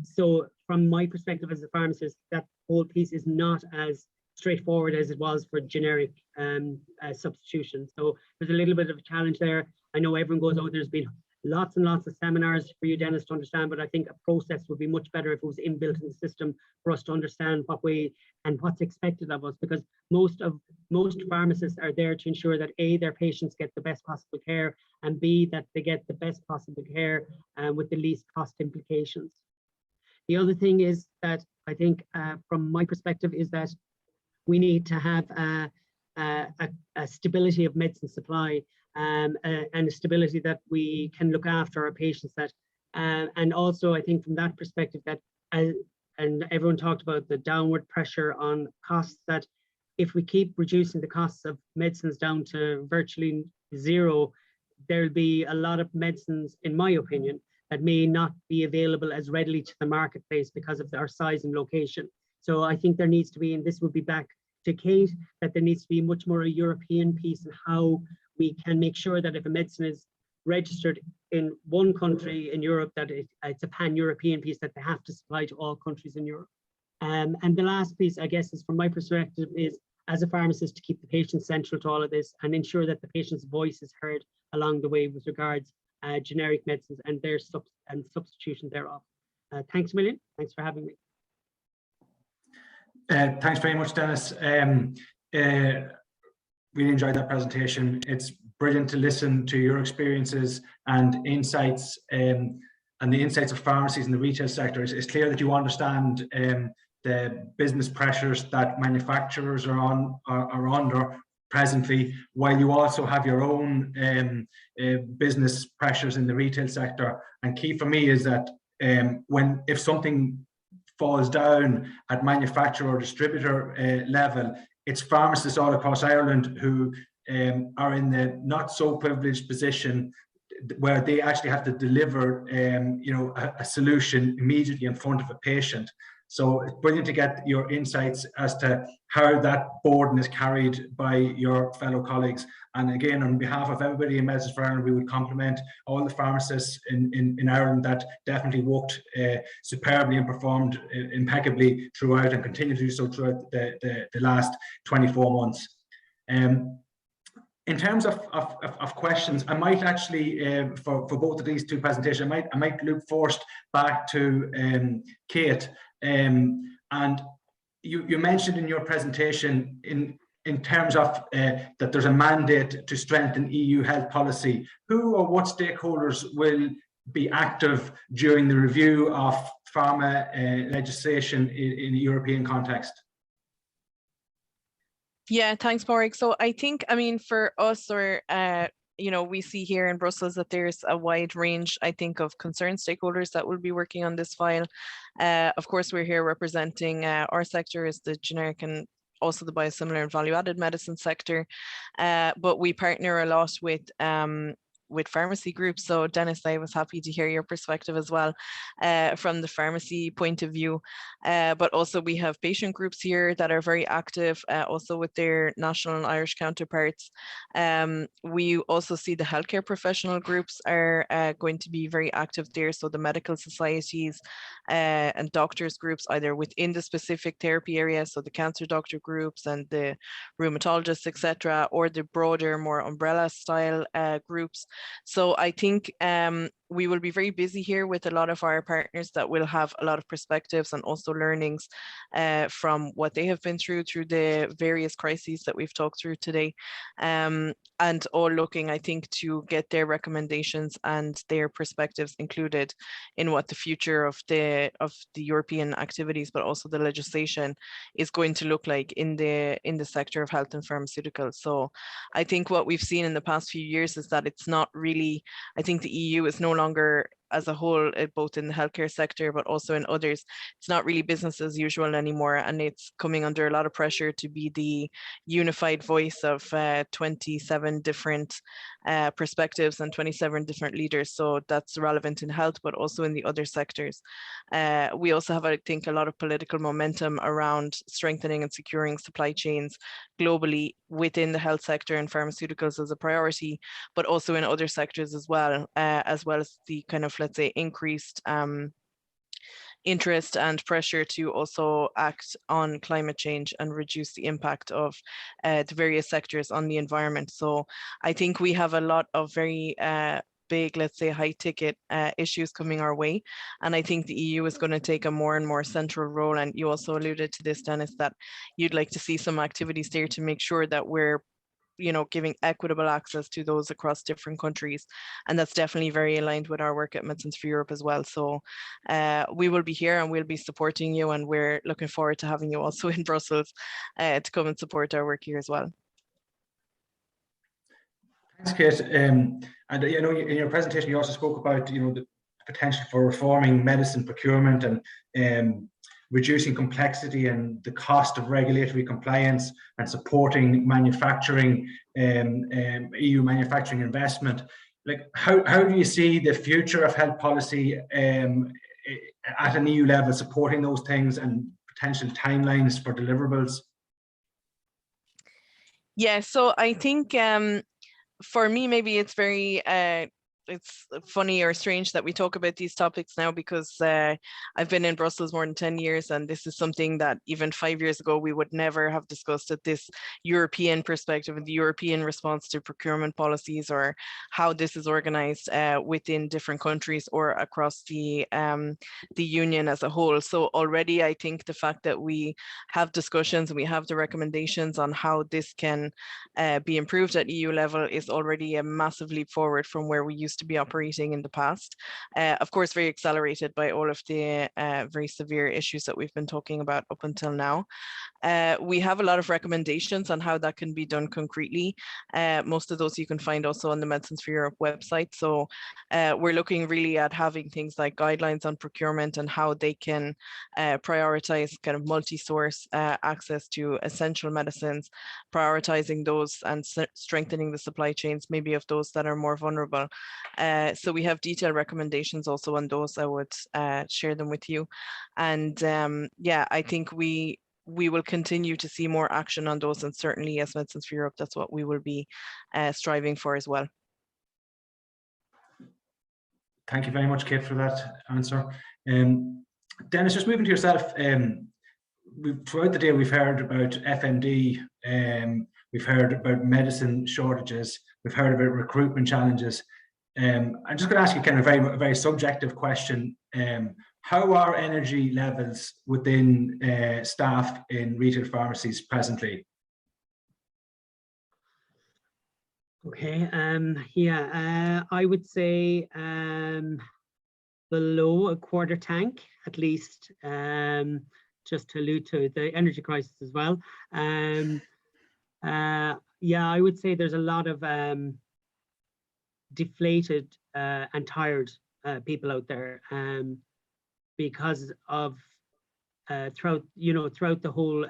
So from my perspective as a pharmacist, that whole piece is not as straightforward as it was for generic substitution. So there's a little bit of a challenge there. I know everyone goes, oh, there's been lots and lots of seminars for you, Dennis, to understand, but I think a process would be much better if it was inbuilt in the system for us to understand what way and what's expected of us, because most pharmacists are there to ensure that A, their patients get the best possible care, and B, that they get the best possible care with the least cost implications. The other thing is that I think from my perspective is that we need to have a stability of medicine supply and a stability that we can look after our patients. That and also I think from that perspective that and everyone talked about the downward pressure on costs, that if we keep reducing the costs of medicines down to virtually zero, there'll be a lot of medicines, in my opinion, that may not be available as readily to the marketplace because of our size and location. So I think there needs to be, and this would be back to Kate, that there needs to be much more a European piece in how we can make sure that if a medicine is registered in one country in Europe, that it's a pan-European piece that they have to supply to all countries in Europe. And the last piece, I guess, is from my perspective, is as a pharmacist to keep the patient central to all of this and ensure that the patient's voice is heard along the way with regards generic medicines and their substitution thereof. Thanks a million. Thanks for having me. Thanks very much, Dennis. Really enjoyed that presentation. It's brilliant to listen to your experiences and insights and the insights of pharmacies in the retail sector. It's clear that you understand the business pressures that manufacturers are under presently, while you also have your own business pressures in the retail sector. And key for me is that if something falls down at manufacturer or distributor level, it's pharmacists all across Ireland who are in the not so privileged position where they actually have to deliver a solution immediately in front of a patient. So it's brilliant to get your insights as to how that burden is carried by your fellow colleagues. And again, on behalf of everybody in Medicines for Ireland, we would compliment all the pharmacists in Ireland that definitely worked superbly and performed impeccably throughout and continue to do so throughout the last 24 months. In terms of questions, I might actually, for both of these two presentations, I might look first back to Kate. And you mentioned in your presentation in terms of that there's a mandate to strengthen EU health policy. Who or what stakeholders will be active during the review of pharma legislation in a European context? Yeah, thanks, Padraig. So I think, I mean, for us, or we see here in Brussels that there's a wide range, I think, of concerned stakeholders that will be working on this file. Of course, we're here representing our sector is the generic and also the biosimilar and value-added medicine sector, but we partner a lot with pharmacy groups. So Dennis, I was happy to hear your perspective as well from the pharmacy point of view. But also we have patient groups here that are very active, also with their national and Irish counterparts. We also see the healthcare professional groups are going to be very active there. So the medical societies and doctors groups, either within the specific therapy area, so the cancer doctor groups and the rheumatologists, etc., or the broader, more umbrella style groups. So I think we will be very busy here with a lot of our partners that will have a lot of perspectives and also learnings from what they have been through the various crises that we've talked through today, and all looking, I think, to get their recommendations and their perspectives included in what the future of the European activities, but also the legislation, is going to look like in the sector of health and pharmaceuticals. So I think what we've seen in the past few years is that it's not really, I think the EU is no longer as a whole, both in the healthcare sector, but also in others, it's not really business as usual anymore. And it's coming under a lot of pressure to be the unified voice of 27 different perspectives and 27 different leaders. So that's relevant in health, but also in the other sectors. We also have, I think, a lot of political momentum around strengthening and securing supply chains globally within the health sector and pharmaceuticals as a priority, but also in other sectors as well as the kind of, let's say, increased interest and pressure to also act on climate change and reduce the impact of the various sectors on the environment. So I think we have a lot of very big, let's say, high ticket issues coming our way. And I think the EU is going to take a more and more central role. And you also alluded to this, Dennis, that you'd like to see some activities there to make sure that we're giving equitable access to those across different countries. And that's definitely very aligned with our work at Medicines for Europe as well. So we will be here and we'll be supporting you, and we're looking forward to having you also in Brussels to come and support our work here as well. Thanks, Kate. And in your presentation, you also spoke about the potential for reforming medicine procurement and reducing complexity and the cost of regulatory compliance and supporting manufacturing, EU manufacturing investment. Like, how do you see the future of health policy at an EU level supporting those things and potential timelines for deliverables? Yeah, so I think for me, maybe it's very it's funny or strange that we talk about these topics now, because I've been in Brussels more than 10 years, and this is something that even 5 years ago we would never have discussed at this European perspective and the European response to procurement policies, or how this is organized within different countries or across the union as a whole. So already I think the fact that we have discussions and we have the recommendations on how this can be improved at EU level is already a massive leap forward from where we used to be operating in the past. Of course, very accelerated by all of the very severe issues that we've been talking about up until now. We have a lot of recommendations on how that can be done concretely. Most of those you can find also on the Medicines for Europe website. So we're looking really at having things like guidelines on procurement and how they can prioritize kind of multi-source access to essential medicines, prioritizing those and strengthening the supply chains, maybe of those that are more vulnerable. So we have detailed recommendations also on those. I would share them with you. And yeah, I think we will continue to see more action on those, and certainly as Medicines for Europe, that's what we will be striving for as well. Thank you very much, Kate, for that answer. Dennis, just moving to yourself, throughout the day we've heard about FMD, we've heard about medicine shortages, we've heard about recruitment challenges. I'm just going to ask you kind of a very subjective question. How are energy levels within staff in retail pharmacies presently? Okay, yeah, I would say below a quarter tank, at least, just to allude to the energy crisis as well. Yeah, I would say there's a lot of deflated and tired people out there, because of throughout the whole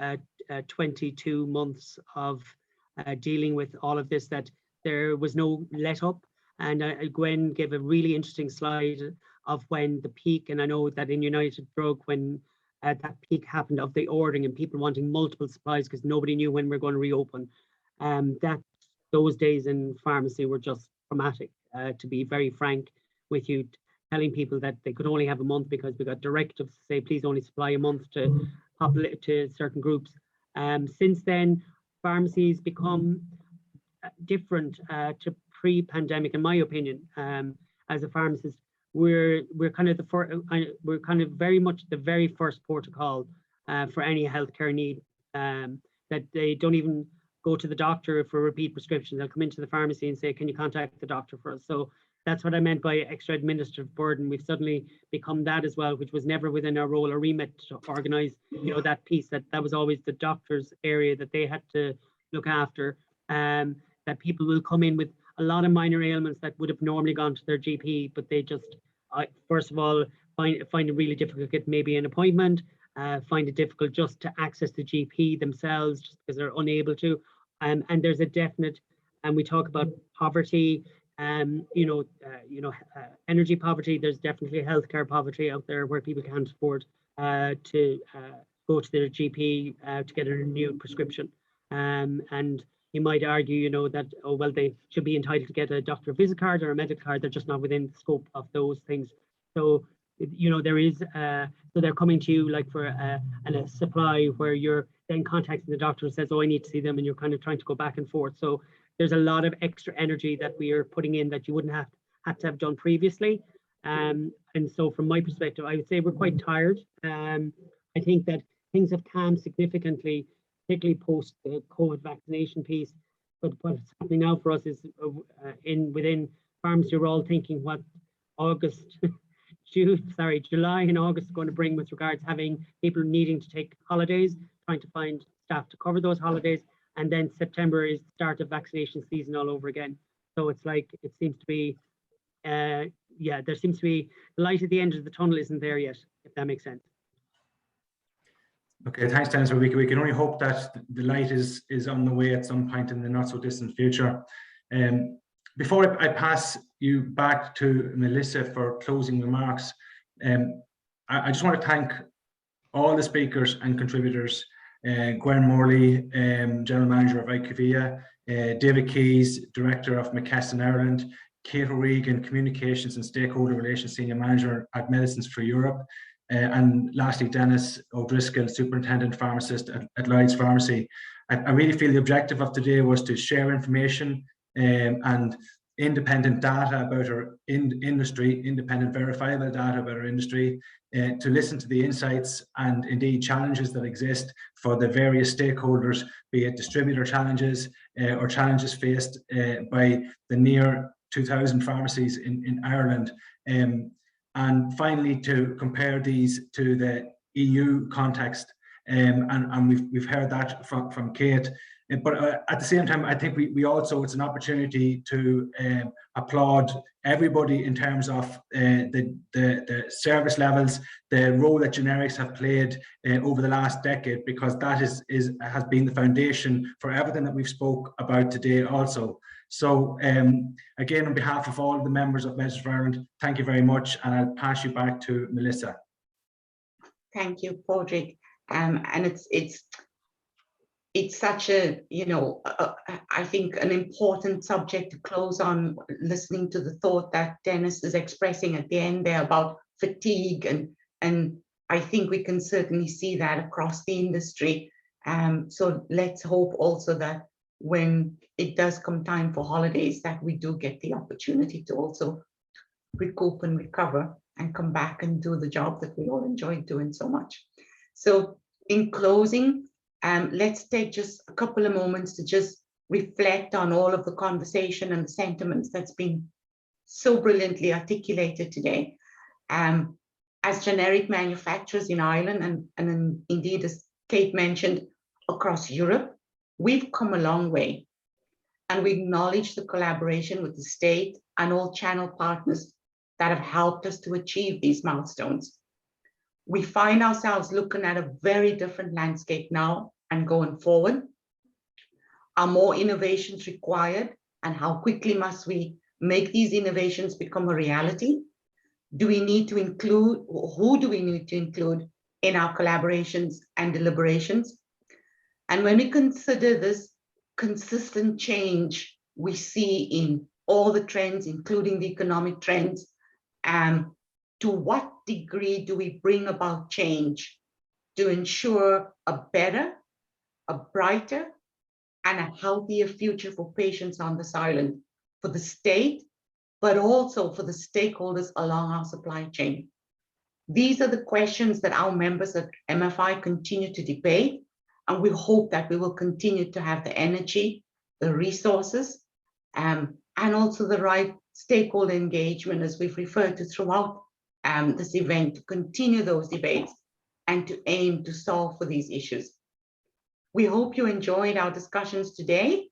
22 months of dealing with all of this, that there was no let up. And Gwen gave a really interesting slide of when the peak, and I know that in United Drug, when that peak happened of the ordering and people wanting multiple supplies because nobody knew when we're going to reopen. That those days in pharmacy were just traumatic, to be very frank with you, telling people that they could only have a month because we got directives to say please only supply a month to certain groups. Since then, pharmacies become different to pre-pandemic, in my opinion. As a pharmacist, we're kind of very much the very first protocol for any healthcare need, that they don't even go to the doctor for repeat prescriptions. They'll come into the pharmacy and say, can you contact the doctor for us? So that's what I meant by extra administrative burden. We've suddenly become that as well, which was never within our role or remit to organize, that piece, that was always the doctor's area that they had to look after. That people will come in with a lot of minor ailments that would have normally gone to their GP, but they just I first of all find it really difficult to get maybe an appointment, find it difficult just to access the GP themselves just because they're unable to. And there's a definite, and we talk about poverty, energy poverty. There's definitely healthcare poverty out there where people can't afford to go to their GP to get a renewed prescription. And you might argue, that, oh, well, they should be entitled to get a doctor visit card or a medical card. They're just not within the scope of those things. So, there is, so they're coming to you like for a supply where you're then contacting the doctor and says, oh, I need to see them, and you're kind of trying to go back and forth. So there's a lot of extra energy that we are putting in that you wouldn't have to have done previously. And so from my perspective, I would say we're quite tired. I think that things have calmed significantly, particularly post the COVID vaccination piece. But what's happening now for us is within pharmacy, we're all thinking what July and August are going to bring with regards having people needing to take holidays, trying to find staff to cover those holidays. And then September is the start of vaccination season all over again. So it's like, it seems to be, there seems to be the light at the end of the tunnel isn't there yet, if that makes sense. Okay, thanks, Dennis. We can only hope that the light is on the way at some point in the not so distant future. Before I pass you back to Melissa for closing remarks, I just want to thank all the speakers and contributors, Gwen Morley, General Manager of IQVIA, David Keys, Director of McKesson Ireland, Kate O'Regan, Communications and Stakeholder Relations Senior Manager at Medicines for Europe, and lastly, Dennis O'Driscoll, Superintendent Pharmacist at Lloyd's Pharmacy. I really feel the objective of today was to share information and independent data about our industry, independent verifiable data about our industry, to listen to the insights and indeed challenges that exist for the various stakeholders, be it distributor challenges or challenges faced by the near 2,000 pharmacies in Ireland. And finally, to compare these to the EU context. And we've heard that from Kate. But at the same time, I think we also, it's an opportunity to applaud everybody in terms of the service levels, the role that generics have played over the last decade, because that has been the foundation for everything that we've spoke about today also. So again, on behalf of all the members of Medicines for Ireland, thank you very much, and I'll pass you back to Melissa. Thank you, Padraig. And it's such a, I think an important subject to close on, listening to the thought that Dennis is expressing at the end there about fatigue, and I think we can certainly see that across the industry. So let's hope also that when it does come time for holidays, that we do get the opportunity to also recoup and recover and come back and do the job that we all enjoyed doing so much. So in closing, let's take just a couple of moments to just reflect on all of the conversation and the sentiments that's been so brilliantly articulated today. As generic manufacturers in Ireland and indeed, as Kate mentioned, across Europe, we've come a long way, and we acknowledge the collaboration with the state and all channel partners that have helped us to achieve these milestones. We find ourselves looking at a very different landscape now and going forward. Are more innovations required, and how quickly must we make these innovations become a reality? Do we need to include, or who do we need to include in our collaborations and deliberations? And when we consider this consistent change we see in all the trends, including the economic trends, to what degree do we bring about change to ensure a better, a brighter, and a healthier future for patients on this island, for the state, but also for the stakeholders along our supply chain? These are the questions that our members at MFI continue to debate, and we hope that we will continue to have the energy, the resources, and also the right stakeholder engagement, as we've referred to throughout this event, to continue those debates and to aim to solve for these issues. We hope you enjoyed our discussions today.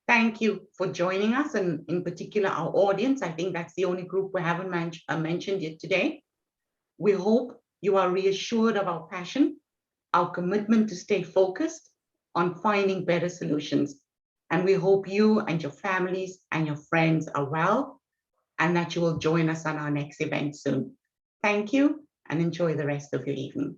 Thank you for joining us, and in particular our audience. I think that's the only group we haven't mentioned yet today. We hope you are reassured of our passion, our commitment to stay focused on finding better solutions. And we hope you and your families and your friends are well, and that you will join us on our next event soon. Thank you, and enjoy the rest of your evening.